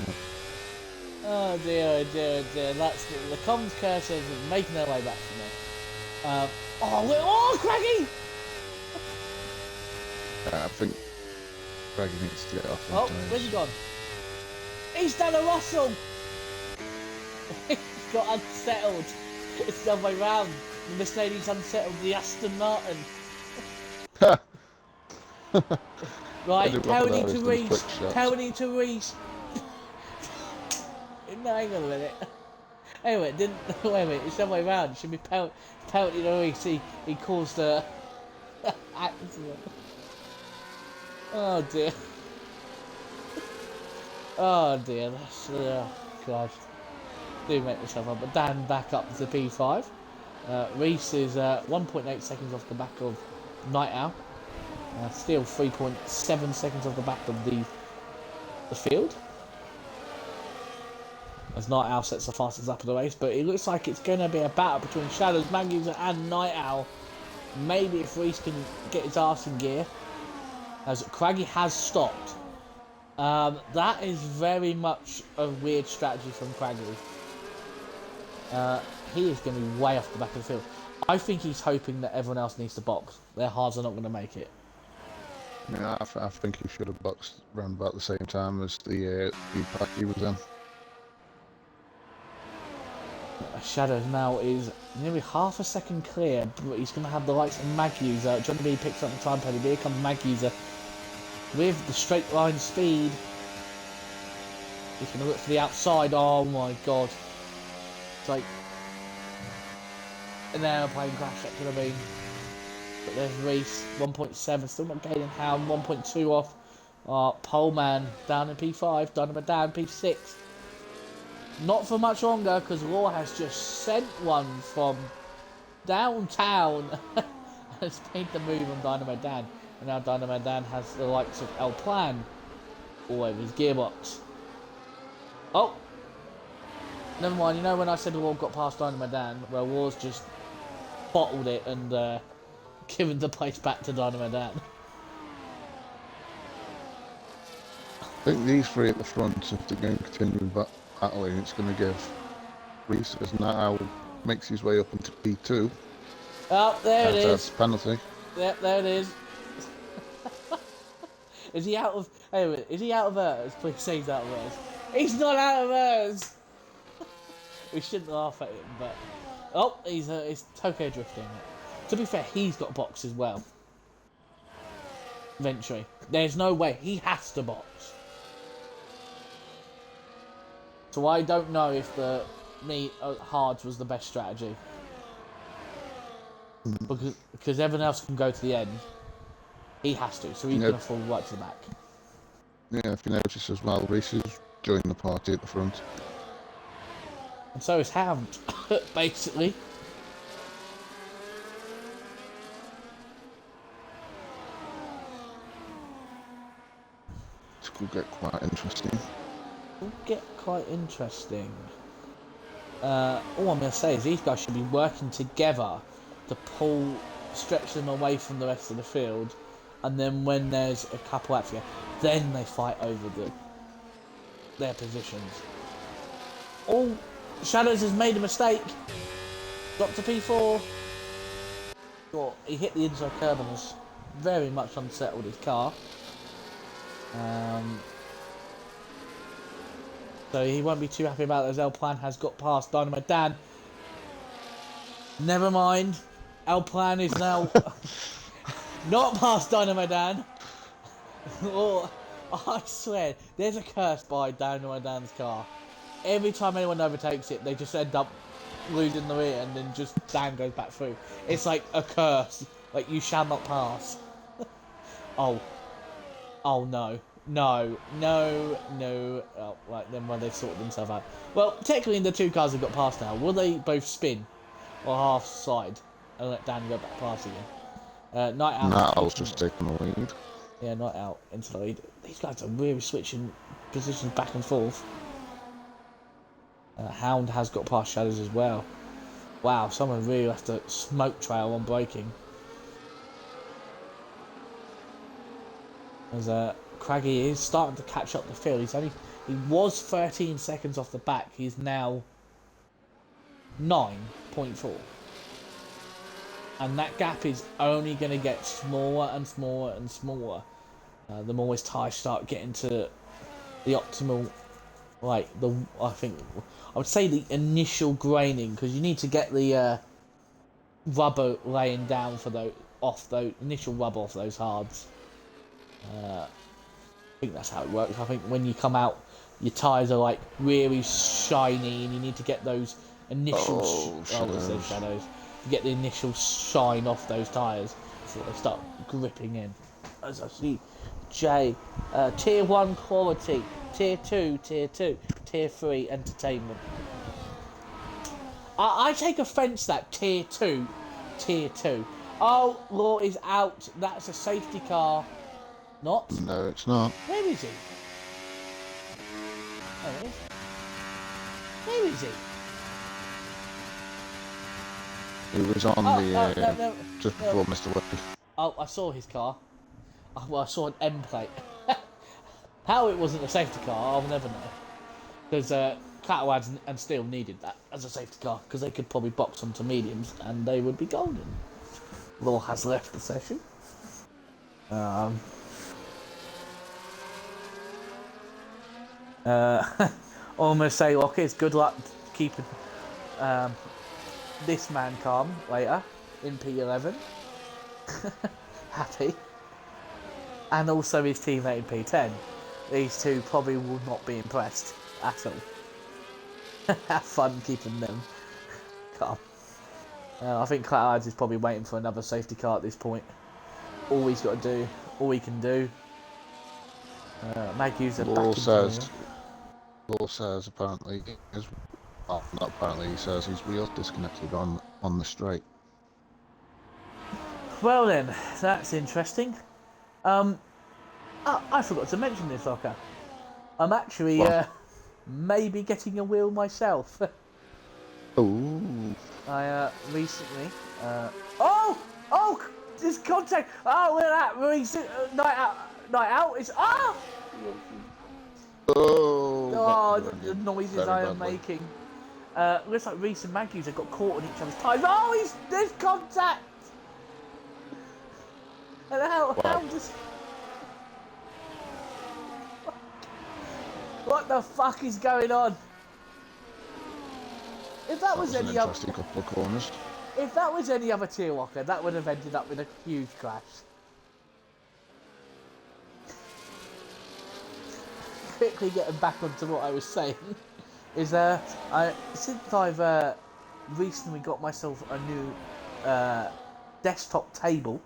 Speaker 1: Oh dear, dear. That's the comms cursors are making their way back to me. Oh, Craggy!
Speaker 2: I think Craggy needs to get off.
Speaker 1: Oh, where's he gone? He's done a Russell! He's got unsettled. It's the other way round. The Mercedes unsettled the Aston Martin. Right, penalty to Reese. Penalty to Reese. No, hang on a minute. Anyway, it didn't. Wait a minute, it's the other way round. It should be penalty to Reese. He caused a accident. Oh dear. Oh dear. That's, God. Do make myself up. But Dan back up to P5. Reese is 1.8 seconds off the back of Night Owl. Still 3.7 seconds off the back of the field. As Night Owl sets the fastest lap of the race, but it looks like it's going to be a battle between Shadows, Magusa and Night Owl. Maybe if Reese can get his arse in gear, as Craggy has stopped. That is very much a weird strategy from Craggy. He is going to be way off the back of the field. I think he's hoping that everyone else needs to box. Their hards are not going to make it.
Speaker 2: Yeah, I think he should have boxed around about the same time as the pack he was in.
Speaker 1: Shadows now is nearly half a second clear, but he's going to have the likes of Magusa. Johnny B picks up the time penny. Here comes Magusa with the straight line speed. He's going to look for the outside. Oh my god. It's like an airplane crash that could have been. But there's Reese, 1.7, still not gaining Hound, 1.2 off. Poleman down in P5, Dynamo down P6. Not for much longer, because Law has just sent one from downtown. Has made the move on Dynamo Dan. And now Dynamo Dan has the likes of El Plan all over his gearbox. Oh! Never mind, you know when I said Law got past Dynamo Dan, well, Law's just bottled it and given the place back to Dynamo Dan.
Speaker 2: I think these three at the front, if they're going to continue battling, it's going to give Reese, as now makes his way up into P2.
Speaker 1: Oh, there it is.
Speaker 2: That's penalty.
Speaker 1: Yep, there it is. Is he out of... Wait a minute, is he out of hers? Please say he's out of hers. He's not out of hers! We shouldn't laugh at him, but... Oh, he's Tokyo drifting. To be fair, he's got a box as well. Eventually. There's no way. He has to box. So I don't know if the hards was the best strategy. Because everyone else can go to the end. He has to, so he's going to fall right to the back.
Speaker 2: Yeah, if you notice as well, Reese is joining the party at the front.
Speaker 1: And so is Hound, basically.
Speaker 2: This could get quite interesting.
Speaker 1: Will get quite interesting. All I'm going to say is these guys should be working together to stretch them away from the rest of the field, and then when there's a couple laps here, then they fight over their positions. Oh, Shadows has made a mistake. Got to P4. Well, he hit the inside curb and has very much unsettled his car. So he won't be too happy about it, as El Plan has got past Dynamo Dan. Never mind. El Plan is now not past Dynamo Dan. Oh, I swear, there's a curse by Dynamo Dan's car. Every time anyone overtakes it, they just end up losing the rear and then just Dan goes back through. It's like a curse. Like, you shall not pass. Oh. Oh no. No. Oh, right, then they've sorted themselves out. Well, technically the two cars have got past now. Will they both spin? Or half side? And let Dan go back past again? Night Out.
Speaker 2: Night Owl's just taking the lead.
Speaker 1: Yeah, Night Out into the lead. These guys are really switching positions back and forth. Hound has got past Shadows as well. Wow, someone really left a smoke trail on braking. As Craggy is starting to catch up the field. He was 13 seconds off the back. He's now 9.4. And that gap is only going to get smaller and smaller and smaller. The more his tyres start getting to the optimal like I think I would say the initial graining, because you need to get the rubber laying down for those off those initial rubber off those hards. I think that's how it works. I think when you come out, your tyres are like really shiny, and you need to get those initial
Speaker 2: shadows.
Speaker 1: shadows. You get the initial shine off those tyres before they start gripping in. As I see, tier 1 quality, tier 2, tier 3 entertainment. I take offence that tier 2. Oh, law is out. That's a safety car. Not.
Speaker 2: No, it's not.
Speaker 1: Where is he? There he is. Where is he?
Speaker 2: He was on
Speaker 1: No,
Speaker 2: just before Mr. Whippy.
Speaker 1: Oh, I saw his car. Well, I saw an M plate. How it wasn't a safety car, I'll never know. Because Catarads and Steel needed that as a safety car, because they could probably box onto mediums and they would be golden. Law has left the session. Almost say Lockers, good luck keeping this man calm later in P11. Happy. And also his teammate in P10. These two probably will not be impressed at all. Have fun keeping them calm. I think Clouds is probably waiting for another safety car at this point. All he's got to do, all he can do. Magu's a
Speaker 2: Law says apparently not apparently, he says his wheels disconnected on the straight.
Speaker 1: Well then, that's interesting. I forgot to mention this, Locker. I'm actually maybe getting a wheel myself.
Speaker 2: Ooh.
Speaker 1: I recently. This contact. Oh, look at that! Recent night out. It's
Speaker 2: Oh,
Speaker 1: the noises I am making. Looks like Reese and Matthews have got caught on each other's tyres. Oh, there's contact. And how does? What the fuck is going on? If that was any other
Speaker 2: couple of corners.
Speaker 1: If that was any other tier walker, that would have ended up in a huge crash. Quickly getting back onto what I was saying is since I've recently got myself a new desktop table,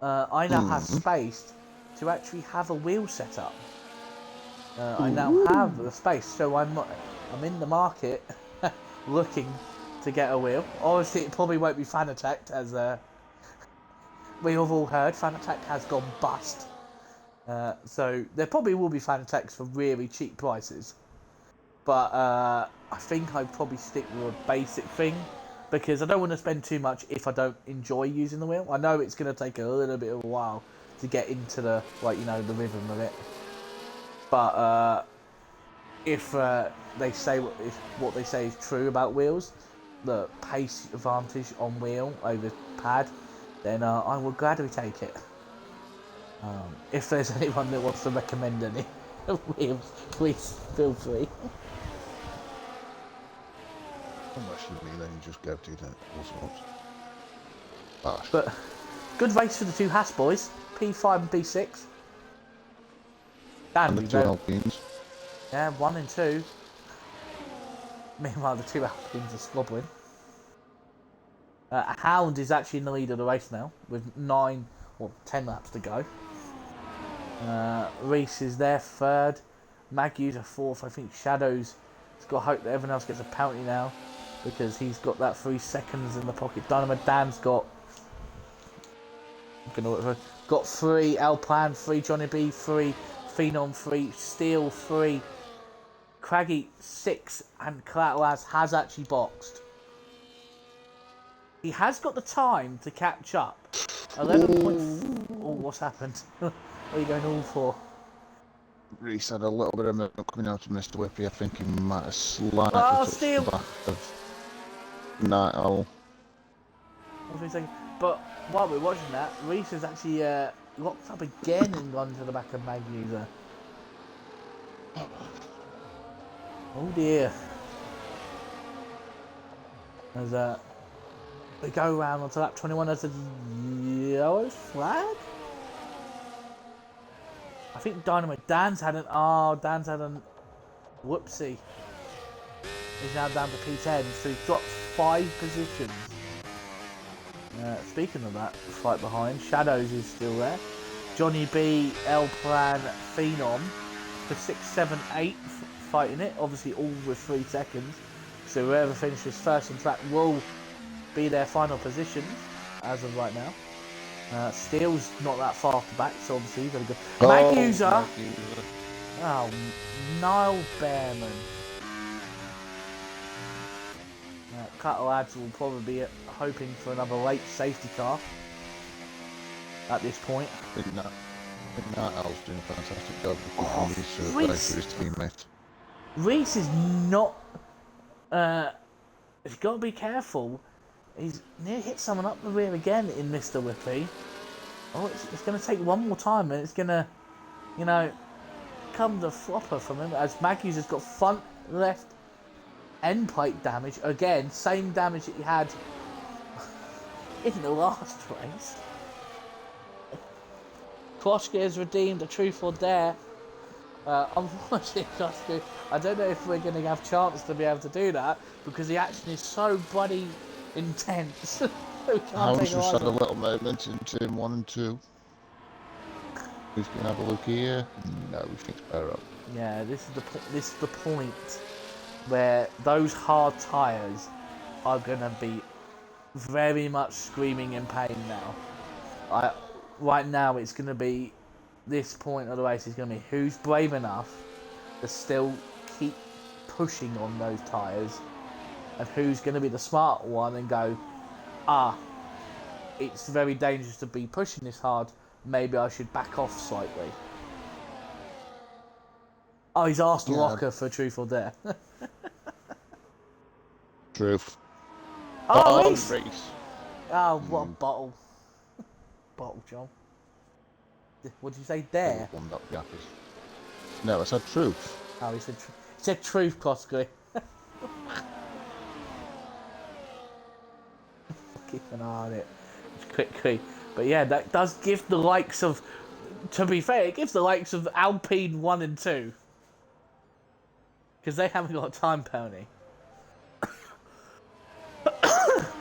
Speaker 1: I now have space to actually have a wheel set up. I now have the space, so I'm in the market looking to get a wheel. Obviously, it probably won't be Fanatec, as we have all heard. Fanatec has gone bust. So there probably will be Fanatecs for really cheap prices. But I think I'd probably stick with a basic thing, because I don't want to spend too much if I don't enjoy using the wheel. I know it's going to take a little bit of a while to get into the the rhythm of it. But if they say what they say is true about wheels, the pace advantage on wheel over pad, then I will gladly take it. If there's anyone that wants to recommend any wheels, please feel free.
Speaker 2: Unless you mean then you just go to all sorts.
Speaker 1: But good race for the two Haas boys, P5 and P6.
Speaker 2: And the two Alpines.
Speaker 1: Yeah, 1 and 2. Meanwhile, the two Alpines are squabbling. Hound is actually in the lead of the race now, with 10 laps to go. Reese is there, third. Magu's a fourth. I think Shadows has got hope that everyone else gets a penalty now, because he's got that 3 seconds in the pocket. Dynamo Dan's got 3, Alplan 3, Johnny B 3, Phenom 3, Steel 3, Craggy 6, and Clatlas has actually boxed. He has got the time to catch up. 11 points. Oh, what's happened? What are you going all for?
Speaker 2: Reese had a little bit of movement coming out of Mr. Whippy. I think he might have slightly touched the back of Night Owl.
Speaker 1: But while we're watching that, Reese has actually locked up again and gone to the back of Magusa. Oh dear. As we go round onto lap 21 as a yellow flag. I think Dan's had an whoopsie. He's now down to P10, so he's dropped 5 positions. Speaking of that fight behind, Shadows is still there. Johnny B, L Plan, Phenom for 6, 7, 8 fighting it. Obviously all with 3 seconds. So whoever finishes first on track will be their final positions as of right now. Steele's not that far off the back, so obviously he's going to go. Mag user. Oh, Niall Behrman. Cutter lads will probably be hoping for another late safety car at this point.
Speaker 2: I think Al's doing a fantastic job of keeping these guys for his teammates.
Speaker 1: Reese is not. He's got to be careful. He's near hit someone up the rear again in Mr. Whippy. Oh, it's going to take one more time, and it's going to, come the flopper from him as Matthews has got front left end plate damage again, same damage that he had in the last race. Kloshka has redeemed a truth or dare. Unfortunately, Kloshka, I don't know if we're going to have a chance to be able to do that because the action is so bloody intense.
Speaker 2: House just had a little moment in turn 1 and 2. Who's going to have a look here? No, he thinks better up.
Speaker 1: Yeah, this is the point where those hard tyres are going to be very much screaming in pain now. Right now, it's going to be this point of the race is going to be who's brave enough to still keep pushing on those tyres, and who's going to be the smart one and go, it's very dangerous to be pushing this hard. Maybe I should back off slightly. Oh, he's asked Locker for truth or dare.
Speaker 2: Truth.
Speaker 1: Oh, Reese! Oh, what a bottle. Bottle, John. What did you say, dare?
Speaker 2: No, I said truth.
Speaker 1: Oh, he said truth, Kloski. Keep an eye on it. Just quickly. But yeah, that does give the likes of, to be fair, it gives the likes of Alpine 1 and 2. Because they haven't got a time penalty.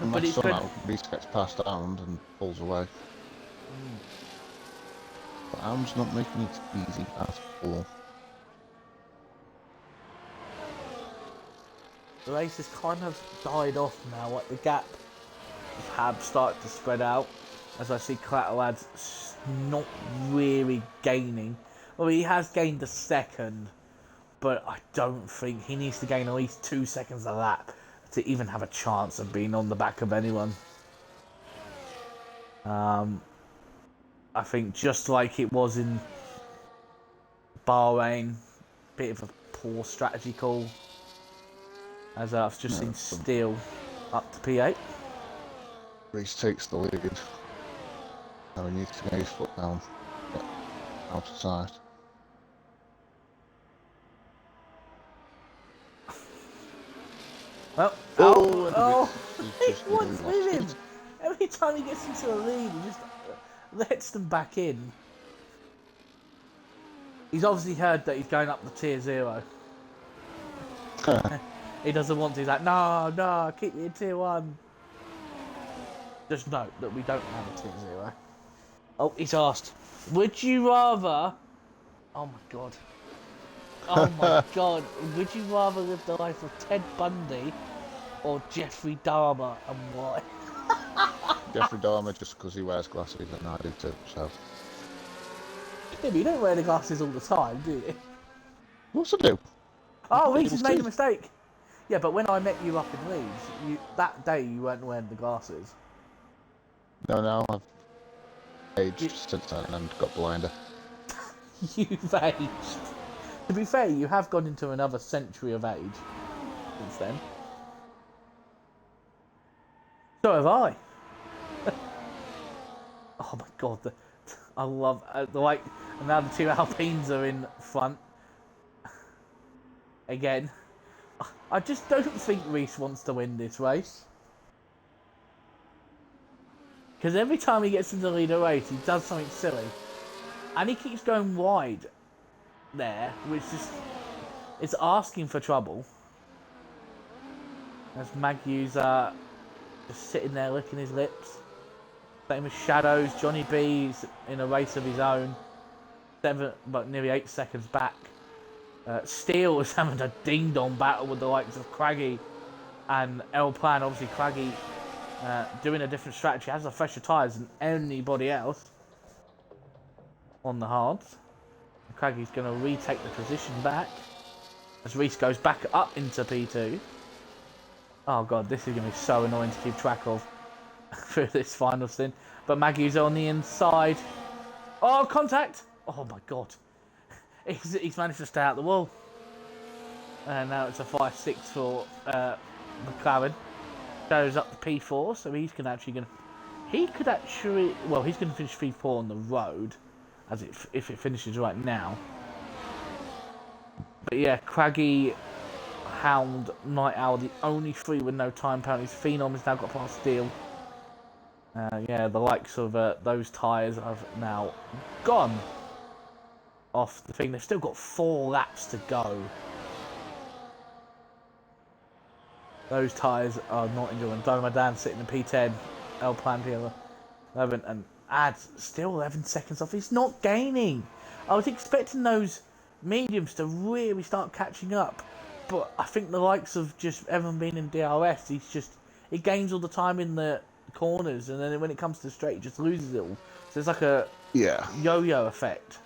Speaker 2: But it's somehow Reese gets past Arms and pulls away. But Arms not making it easy at all.
Speaker 1: The race has kind of died off now. Like the gap of Hab started to spread out. As I see Clattelad's not really gaining. Well, he has gained a second. But I don't think he needs to gain at least 2 seconds a lap to even have a chance of being on the back of anyone. I think just like it was in Bahrain, bit of a poor strategy call. As I've just seen Steele up to P8.
Speaker 2: Reese takes the lead. Now he needs to get his foot down. Get out of sight.
Speaker 1: Well, what's with him? Every time he gets into a lead, he just lets them back in. He's obviously heard that he's going up the tier 0. He doesn't want to. He's like, no, keep me in tier 1. Just note that we don't have a tier 0. Oh, he's asked, would you rather... Oh my god. Oh my god. Would you rather live the life of Ted Bundy or Jeffrey Dahmer, and why?
Speaker 2: Jeffrey Dahmer just because he wears glasses and I do too, so...
Speaker 1: Yeah, but you don't wear the glasses all the time, do you?
Speaker 2: What's I do?
Speaker 1: Oh, Reese has made a mistake. Yeah, but when I met you up in Leeds, that day you weren't wearing the glasses.
Speaker 2: No, I've aged since then and got blinder.
Speaker 1: You've aged. To be fair, you have gone into another century of age since then. So have I. Oh my god, I love the like. And now the 2 Alpines are in front again. I just don't think Reese wants to win this race. Because every time he gets into the lead of the race, he does something silly. And he keeps going wide there, which is asking for trouble. As Maggie's just sitting there licking his lips. Same as Shadows. Johnny B's in a race of his own. Nearly 8 seconds back. Steele is having a ding-dong battle with the likes of Craggy and El Plan. Obviously, Craggy doing a different strategy, has a fresher tyres than anybody else on the hards. Craggy's going to retake the position back as Reese goes back up into P2. Oh god, this is going to be so annoying to keep track of through this final stint. But Maggie's on the inside. Oh, contact! Oh my god. He's managed to stay out the wall. And now it's a 5-6 for McLaren. Goes up to P4, so he's going to actually he's going to finish P4 on the road, if it finishes right now. But yeah, Craggy, Hound, Night Owl, the only 3 with no time penalties. Phenom has now got past Steel. Yeah, the likes of those tyres have now gone off the thing. They've still got 4 laps to go. Those tyres are not enjoying. Donovan sitting in P10, El Plan P11, and adds still 11 seconds off. He's not gaining. I was expecting those mediums to really start catching up, but I think the likes of just everyone being in DRS, he gains all the time in the corners, and then when it comes to the straight, he just loses it all. So it's like a yo-yo effect.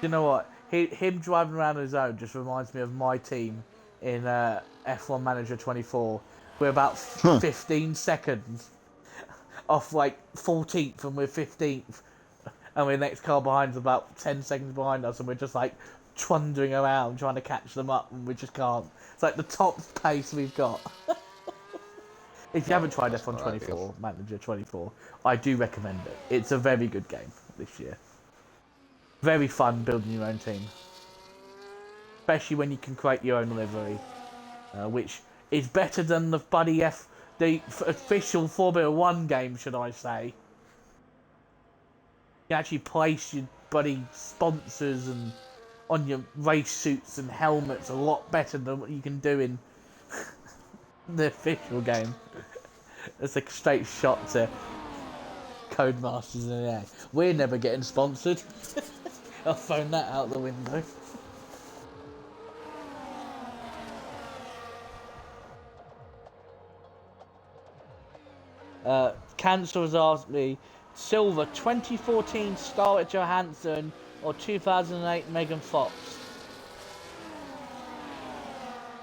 Speaker 1: You know what? Him driving around on his own just reminds me of my team in F1 Manager 24. We're about 15 seconds off like 14th, and we're 15th, and we're next car behind is about 10 seconds behind us, and we're just like trundling around trying to catch them up, and we just can't. It's like the top pace we've got. If you haven't tried F1 24, Manager 24, I do recommend it. It's a very good game this year. Very fun building your own team. Especially when you can create your own livery. Which is better than the the official Formula 1 game, should I say. You actually place your buddy sponsors and on your race suits and helmets a lot better than what you can do in the official game. It's a straight shot to Codemasters in the air. We're never getting sponsored. I'll phone that out the window. Cancer has asked me, Silver 2014 Scarlett Johansson or 2008 Megan Fox?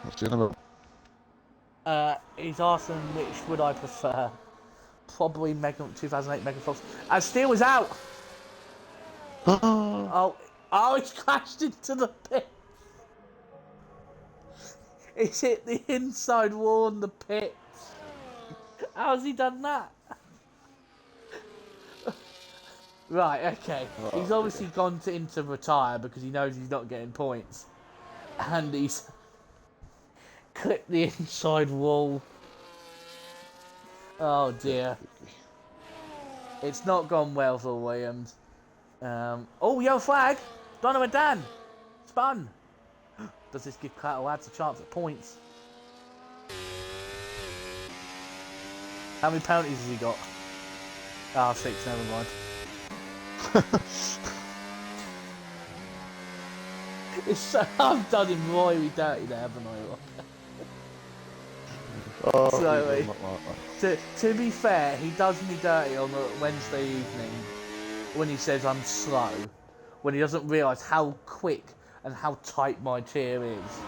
Speaker 2: What's the other?
Speaker 1: He's asking which would I prefer. Probably 2008 Megan Fox. And Steel is out! Oh, he's crashed into the pit. He's hit the inside wall in the pit. How's he done that? Right, okay. He's obviously gone into retire because he knows he's not getting points. And he's clipped the inside wall. Oh dear. It's not gone well for Williams. Oh, yellow flag! Donovan Dan! Spun! Does this give Cattle Lads a chance at points? How many penalties has he got? Ah, 6, never mind. I've done him royally dirty there, haven't I? To be fair, he does me dirty on a Wednesday evening when he says I'm slow, when he doesn't realise how quick and how tight my tier is.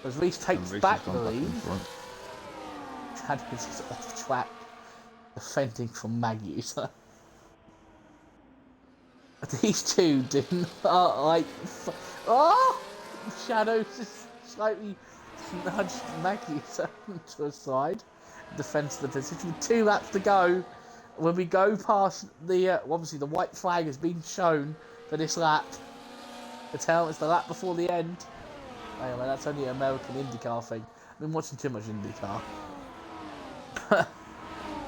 Speaker 1: As Reese takes back the lead, Chadwick is off track, defending from Maggie. So these two didn't Shadows just slightly nudged Maggie to a side, defends the position with 2 laps to go. when we go past the obviously the white flag has been shown for this lap. The tell it's the lap before the end. Anyway, that's only an American IndyCar thing. I've been watching too much IndyCar.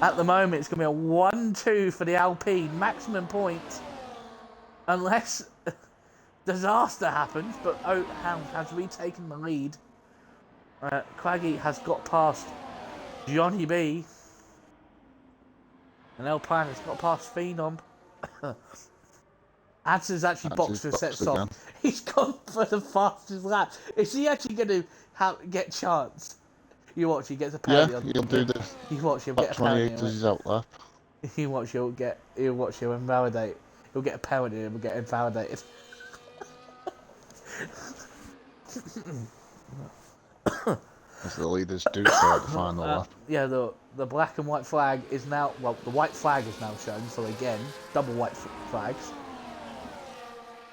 Speaker 1: At the moment, it's going to be a 1-2 for the Alpine, maximum points, unless disaster happens. But Hound has retaken the lead. Craggy has got past Johnny B, and Alpine has got past Phenom. Ads has actually boxed for sets off. He's gone for the fastest lap. Is he actually going to get chanced? You watch, he gets a penalty.
Speaker 2: Yeah, he'll do the.
Speaker 1: You watch, he'll get a penalty.
Speaker 2: 28 does his out lap.
Speaker 1: You watch, he'll invalidate. He'll get a penalty and he'll get invalidated.
Speaker 2: As the leaders do so at the final lap.
Speaker 1: Yeah, the black and white flag is now, well, the white flag is now shown, so again, double white flags.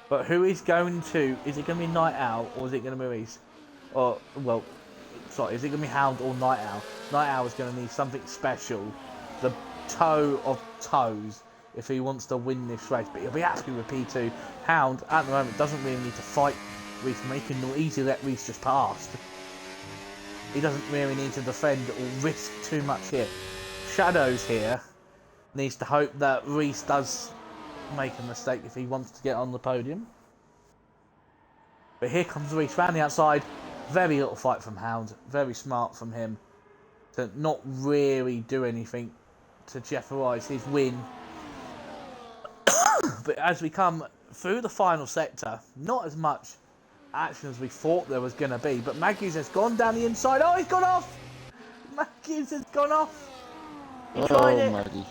Speaker 1: But who is going to, is it going to be Night Owl or is it going to be Reese? Or, well, sorry, is it going to be Hound or Night Owl? Night Owl is going to need something special, the toe of toes, if he wants to win this race. But he'll be happy with P2. Hound, at the moment, doesn't really need to fight Reese, he can easily let Reese just past. He doesn't really need to defend or risk too much here. Shadows here needs to hope that Reese does make a mistake if he wants to get on the podium. But here comes Reese round the outside. Very little fight from Hound. Very smart from him to not really do anything to jeopardise his win. But as we come through the final sector, not as much action as we thought there was going to be. But Matthews has gone down the inside. Oh, he's gone off! Matthews has gone off. He tried it.
Speaker 2: Maggie.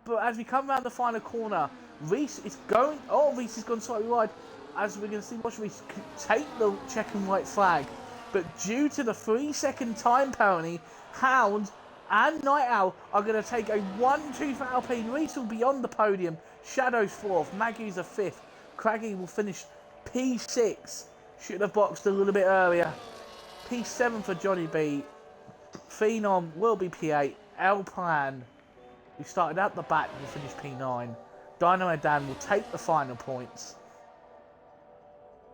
Speaker 1: But as we come around the final corner, Reese is going... Oh, Reese has gone slightly wide. As we're going to see, watch Reese take the check and white flag. But due to the 3-second time penalty, Hound and Night Owl are going to take a 1-2 for Alpine. Reese will be on the podium. Shadows 4th. Maggie's a 5th. Craggy will finish P6. Should have boxed a little bit earlier. P7 for Johnny B. Phenom will be P8. Alpine, who started out the back, will finish P9. Dynamo Dan will take the final points.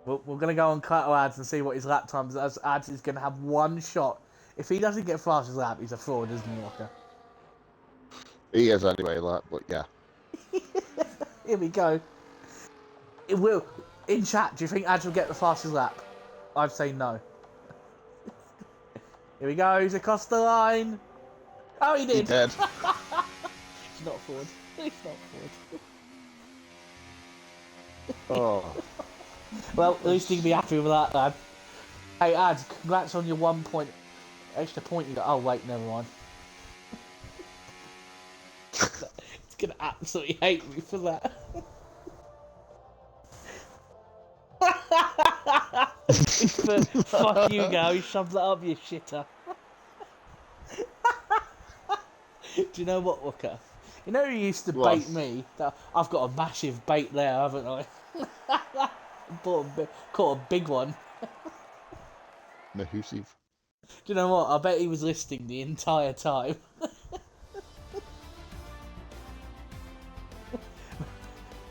Speaker 1: We're going to go on Carter Ads and see what his lap times, as Ads is going to have one shot. If he doesn't get fastest lap, he's a fraud, isn't he, Walker?
Speaker 2: He is anyway, but yeah.
Speaker 1: Here we go. It will. In chat, do you think Ads will get the fastest lap? I'd say no. Here he goes across the line. Oh, he did.
Speaker 2: He did.
Speaker 1: He's not forward. He's not forward.
Speaker 2: Oh.
Speaker 1: Well, at least you can be happy with that, lad. Hey, Ads, congrats on your 1 point. Extra point you got. Oh, wait, never mind. It's going to absolutely hate me for that. Fuck you, go. You shoved that up, you shitter. Do you know what, Walker? You know you used to bait me? I've got a massive bait there, haven't I? Caught a big one.
Speaker 2: Mahusive.
Speaker 1: Do you know what? I bet he was listening the entire time.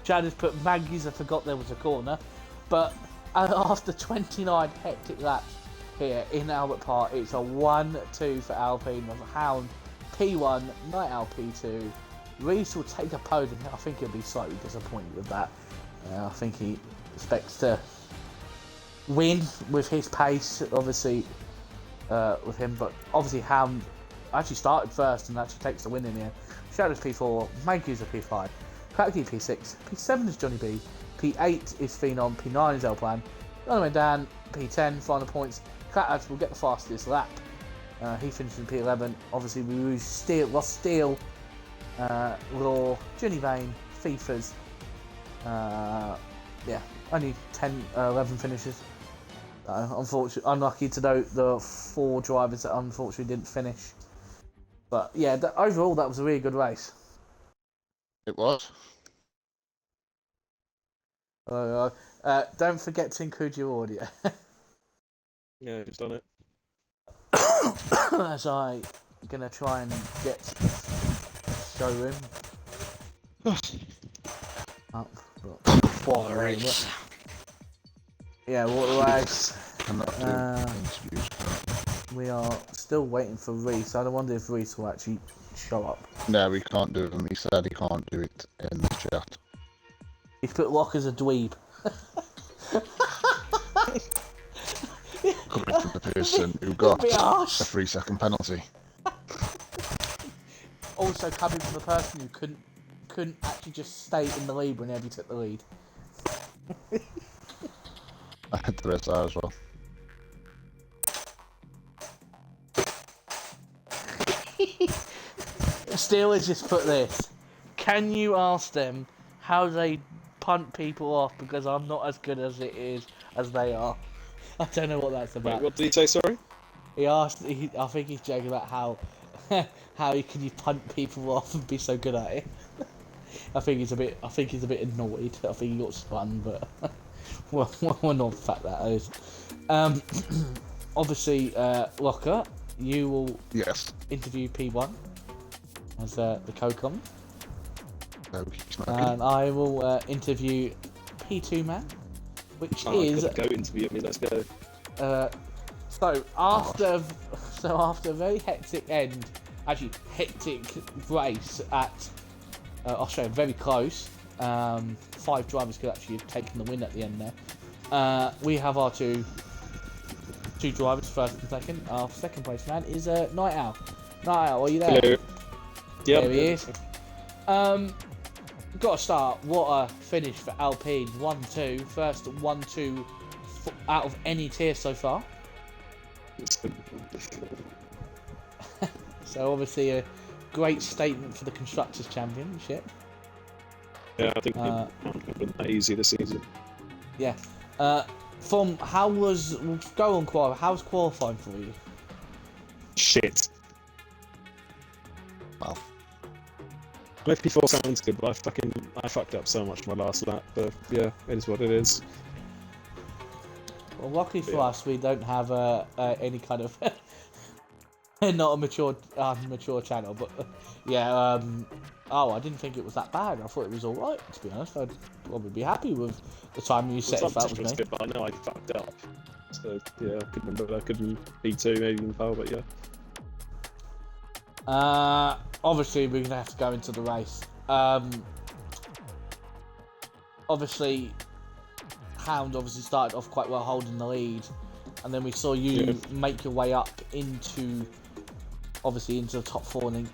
Speaker 1: Chad has put Maggie's, I forgot there was a corner. But after 29 hectic laps here in Albert Park, it's a 1-2 for Alpine. With Hound P1, Night Owl P2. Reese will take a podium. I think he'll be slightly disappointed with that. I think he expects to win with his pace, obviously, with him. But obviously, Hound actually started first and actually takes the win in here. Shadows P4, Maggie's a P5, Cracky P6, P7 is Johnny B, P8 is Phenom, P9 is Elplan, Dynamo Dan, P10, final points. Crackers will get the fastest lap. He finished in P11. Obviously, we lost Steel, Law, Ginny Vane, FIFAs. Yeah, only 11 finishes. Unfortunately, unlucky to note the 4 drivers that unfortunately didn't finish. But yeah, overall, that was a really good race.
Speaker 2: It was.
Speaker 1: Don't forget to include your audio.
Speaker 3: Yeah, just done it.
Speaker 1: As I'm gonna try and get showroom. Up,
Speaker 4: What a race.
Speaker 1: Yeah, what a race.
Speaker 2: Cannot do interviews.
Speaker 1: We are still waiting for Reese. I wonder if Reese will actually show up.
Speaker 2: No, we can't do them. He said he can't do it in the chat.
Speaker 1: He's put Locke as a dweeb.
Speaker 2: Coming from the person who got
Speaker 1: Be harsh.
Speaker 2: a 3-second penalty.
Speaker 1: Also coming from the person who couldn't actually just stay in the lead whenever you took the lead.
Speaker 2: There is that as well.
Speaker 1: Steele has just put this. Can you ask them how they punt people off because I'm not as good as it is as they are? I don't know what that's about.
Speaker 3: Wait, what did he say, sorry?
Speaker 1: He asked. I think he's joking about how can you punt people off and be so good at it. I think he's a bit annoyed. I think he got spun, but we're not the fact that is. Obviously, Locker, you will interview P1 as the co-com, and I will interview P2 man, which is
Speaker 3: go interview me. Let's go.
Speaker 1: So after a very hectic race at Australia, very close. 5 drivers could actually have taken the win at the end there. We have our two drivers, first and second. Our second place man is Night Owl. Night Owl, are you there?
Speaker 3: Hello. Yep.
Speaker 1: There he is. Got to start. What a finish for Alpine. 1-2. First 1-2 out of any tier so far. So obviously a great statement for the Constructors' Championship.
Speaker 3: Yeah, I think it wasn't that easy this season.
Speaker 1: Yeah. From how's qualifying for you?
Speaker 3: Shit.
Speaker 2: Well,
Speaker 3: FP4 sounds good, but I fucked up so much my last lap. But yeah, it is what it is.
Speaker 1: Well, luckily for us, we don't have any kind of not a mature channel, but yeah. I didn't think it was that bad. I thought it was all right. To be honest, I'd probably be happy with the time you set if that was me.
Speaker 3: Good, but I know I fucked up. So yeah, I couldn't remember. I couldn't B2, maybe even foul, but yeah.
Speaker 1: Obviously we're gonna have to go into the race. Obviously, Hound started off quite well, holding the lead, and then we saw you make your way up into the top 4 and then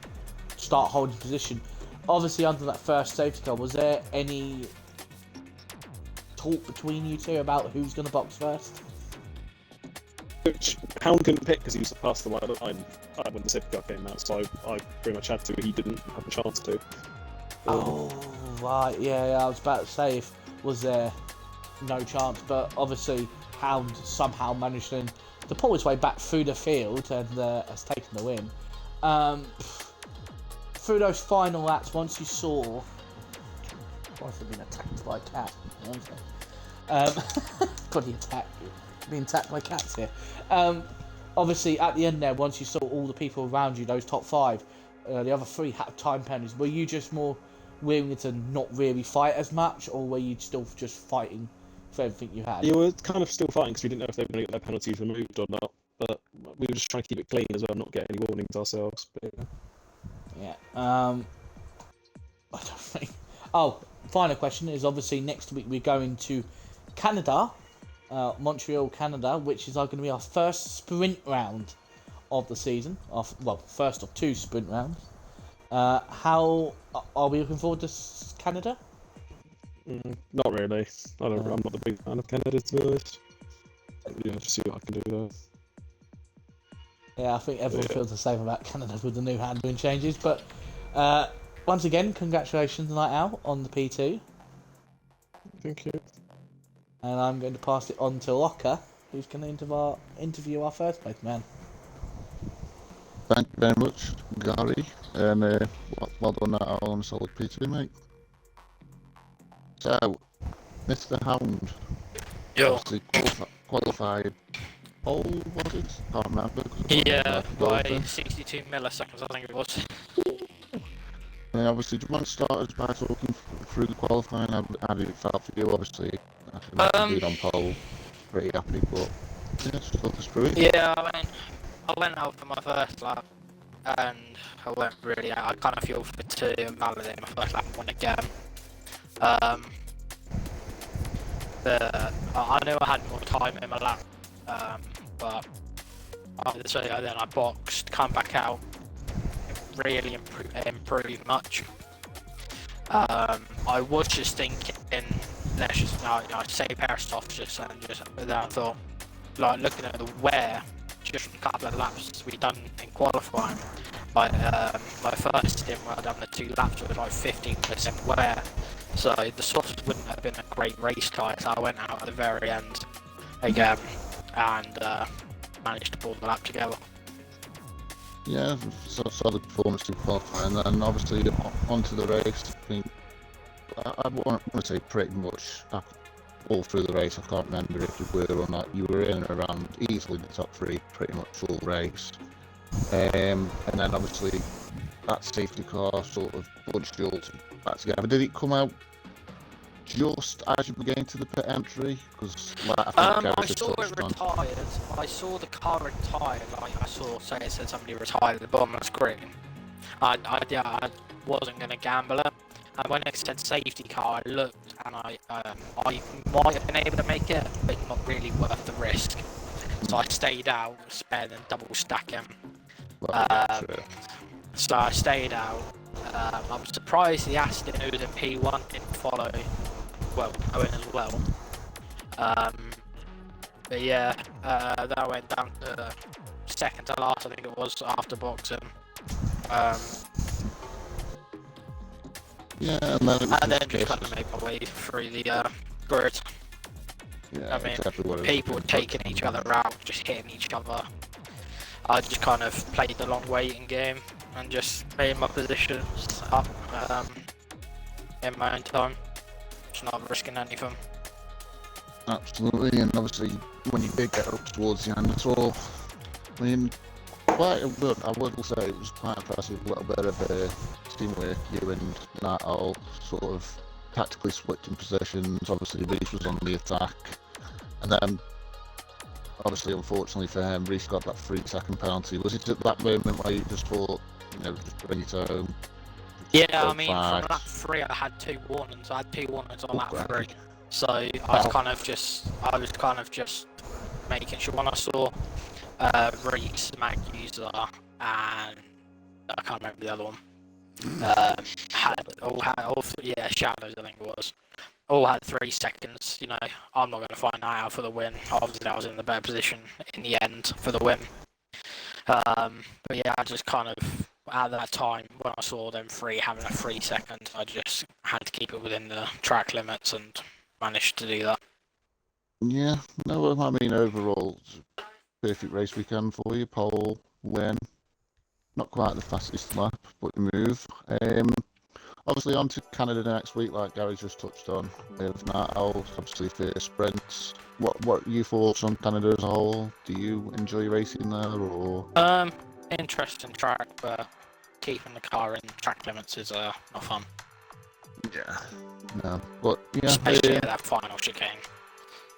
Speaker 1: start holding position. Obviously, under that first safety car, was there any talk between you two about who's going to box first?
Speaker 3: Which Hound couldn't pick because he was past the white line when the safety car came out, so I pretty much had to. He didn't have a chance to.
Speaker 1: Oh, right, yeah, I was about to say, was there no chance, but obviously Hound somehow managed to pull his way back through the field and has taken the win. Through those final laps, once you saw... I've been attacked by a cat. Bloody attack. Being attacked by cats here. Obviously, at the end there, once you saw all the people around you, those top 5, the other 3 had time penalties. Were you just more willing to not really fight as much, or were you still just fighting for everything you had?
Speaker 3: You were kind of still fighting because we didn't know if they were going to get their penalties removed or not, but we were just trying to keep it clean as well, not get any warnings ourselves. But,
Speaker 1: yeah. I don't think... Oh, final question is obviously next week we're going to Canada, Montreal, Canada, which is going to be our first sprint round of the season. First of 2 sprint rounds. How are we looking forward to Canada?
Speaker 3: Not really. I'm not a big fan of Canada, to be honest. Yeah, just see what I can do there.
Speaker 1: Yeah, I think everyone feels the same about Canada with the new handling changes. But once again, congratulations, Night Owl, on the P2.
Speaker 3: Thank you.
Speaker 1: And I'm going to pass it on to Locker, who's going to interview our first place man.
Speaker 2: thank you very much, Gary, and well done Night Owl on a solid P2, mate. So, Mr. Hound, obviously qualified pole, was it? Can't remember.
Speaker 4: Yeah, by 62 milliseconds, I think it was.
Speaker 2: Obviously, do you want to start us by talking through the qualifying? How did it felt for you? Obviously, I can imagine being on pole, pretty happy, but yeah, just talk us through it.
Speaker 4: Yeah, I went out for my first lap, and I went really out. I kind of feel for two and validating my first lap one again. I knew I had more time in my lap, but so then I boxed, come back out, really improved much. I was just thinking, let's just say Paris off just and then I thought, like looking at the wear, just from a couple of laps we done in qualifying, my first stint where I done the 2 laps was like 15% wear, so the softs wouldn't have been a great race car. So I went out at the very end again and managed to pull the lap together.
Speaker 2: Yeah, solid performance to qualify, and then obviously onto the race. I think I want to say pretty much all through the race. I can't remember if you were or not. You were in and around easily the top 3, pretty much full race. And then obviously that safety car sort of bunched you all back together. Did it come out just as you were getting to the pit entry? Because
Speaker 4: I saw it retired. I saw the car retired. Like I saw, say it said somebody retired at the bottom of the screen. I wasn't going to gamble it. And when it said safety car, I looked and I might have been able to make it, but not really worth the risk. So I stayed out, spare than double stacking. So I stayed out. I'm surprised the Aston, who was in P1, didn't follow. Well, I went as well. But yeah, that went down to second to last, I think it was, after boxing.
Speaker 2: Yeah, and then
Speaker 4: just kind of made my way through the grid.
Speaker 2: Yeah,
Speaker 4: I mean,
Speaker 2: exactly
Speaker 4: people were taking each other out, just hitting each other. I just kind of played the long waiting game and just made my positions up in my own time. Just not risking anything.
Speaker 2: Absolutely, and obviously when you did get up towards the end, it's all, I mean, quite a good, I would say it was quite impressive, a little bit of teamwork, you and Nat all sort of tactically switching positions. Obviously Reece was on the attack, and then obviously unfortunately for him, Reece got that 3-second penalty. Was it at that moment where you just thought, just bring it home?
Speaker 4: Yeah, I mean, from lap 3 I had 2 warnings. I had 2 warnings on lap 3. So I was kind of just making sure when I saw Reece, Mac User, and I can't remember the other one. Shadows I think it was. All had 3 seconds. I'm not going to find that out for the win. Obviously, I was in the better position in the end for the win. But yeah, I just kind of, at that time when I saw them 3 having a 3 second, I just had to keep it within the track limits and managed to do that.
Speaker 2: Yeah, no, I mean overall, it's a perfect race weekend for you. Pole, win, not quite the fastest lap, but you move. Obviously on to Canada next week, like Gary just touched on, with Nat Owl, obviously first sprints. What are your thoughts on Canada as a whole? Do you enjoy racing there, or?
Speaker 4: Interesting track, but keeping the car in track limits is not fun.
Speaker 2: Yeah. No, but yeah.
Speaker 4: Especially at that final chicane.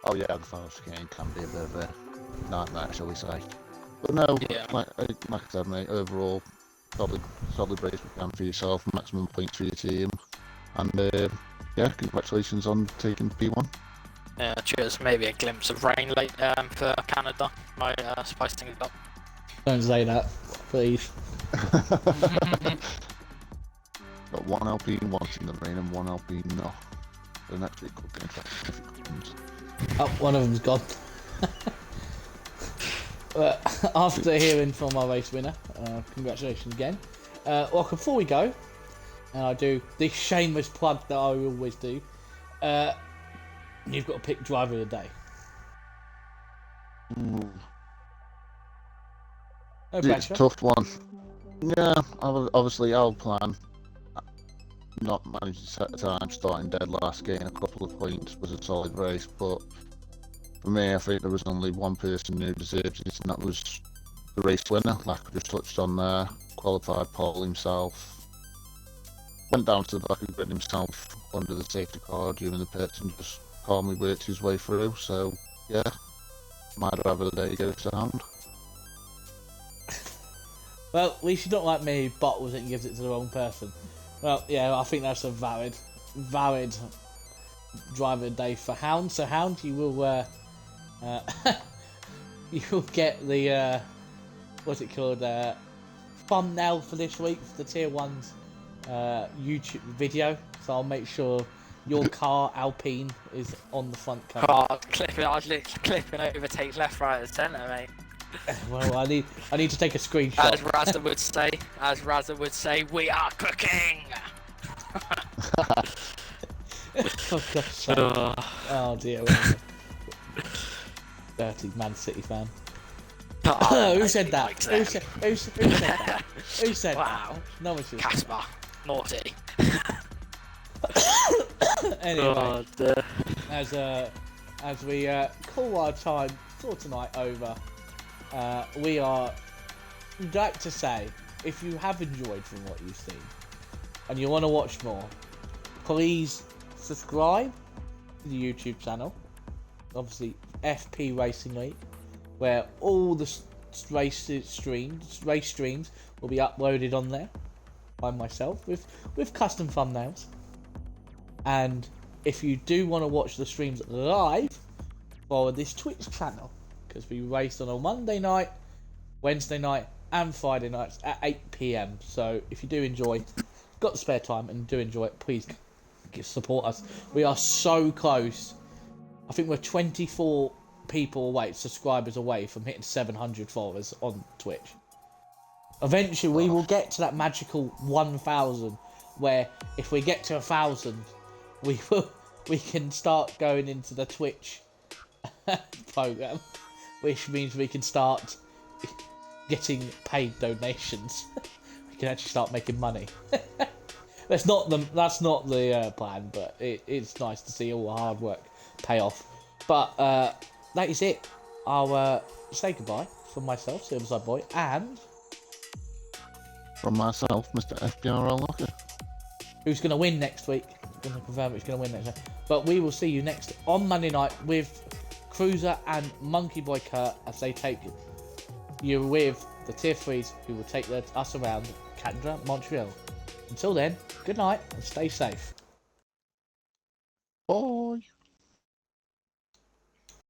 Speaker 2: Oh yeah, the final chicane can be a bit of a nightmare, shall we say. But no,
Speaker 4: yeah.
Speaker 2: like I said, mate, overall, solid race weekend for yourself, maximum points for your team, and yeah, congratulations on taking P1.
Speaker 4: Yeah, cheers. Maybe a glimpse of rain late for Canada. Might spice things up.
Speaker 1: Don't say that, please.
Speaker 2: Got one LP wanting the rain and one LP no. The next week could be interesting if it comes.
Speaker 1: Oh, one of them's gone. After hearing from our race winner, congratulations again. Well, before we go, and I do this shameless plug that I always do, you've got to pick driver of the day. No
Speaker 2: It's a
Speaker 1: pressure.
Speaker 2: tough one. Yeah, obviously I'll plan. Not managed to set the time, starting dead last, getting a couple of points was a solid race, but for me I think there was only one person who deserves it, and that was the race winner, like I just touched on there, qualified Paul himself. went down to the back and got himself under the safety car during the pits and just calmly worked his way through. So yeah, my driver of the day goes to Hound.
Speaker 1: Well, at least you don't like me, bottles it and gives it to the wrong person. Well, yeah, I think that's a valid driver of the day for Hound. So Hound, you will you will get the what's it called, thumbnail for this week for the Tier 1's YouTube video. So I'll make sure your car Alpine is on the front cover.
Speaker 4: Oh, I was literally clipping overtakes left, right, and centre, mate.
Speaker 1: Well, I need to take a screenshot.
Speaker 4: As Razza would say, we are cooking.
Speaker 1: For God's sake. Oh dear. Dirty Man City fan. Who said that? Who said that? Who said
Speaker 4: Wow.
Speaker 1: that? No one should.
Speaker 4: Casper, naughty.
Speaker 1: Anyway, as we call our time for tonight over, we'd like to say, if you have enjoyed from what you've seen and you want to watch more, please subscribe to the YouTube channel, obviously FP Racing League, where all the race streams will be uploaded on there by myself with custom thumbnails. And if you do want to watch the streams live, follow this Twitch channel, because we race on a Monday night, Wednesday night and Friday nights at 8 PM. So if you do enjoy, got the spare time and do enjoy it, please support us. We are so close. I think we're 24 people away, subscribers away from hitting 700 followers on Twitch. Eventually we will get to that magical 1,000, where if we get to 1,000, we can start going into the Twitch program, which means we can start getting paid donations. We can actually start making money. That's not the plan, but it's nice to see all the hard work pay off. But that is it. I'll say goodbye from myself, Silverside Boy, and
Speaker 2: From myself, Mr. FPRL Locker.
Speaker 1: who's going to win next week. I'm going to confirm who's going to win next week. But we will see you next on Monday night with Cruiser and Monkey Boy Kurt as they take you with the Tier 3s who will take us around Canada, Montreal. Until then, good night and stay safe.
Speaker 2: Bye.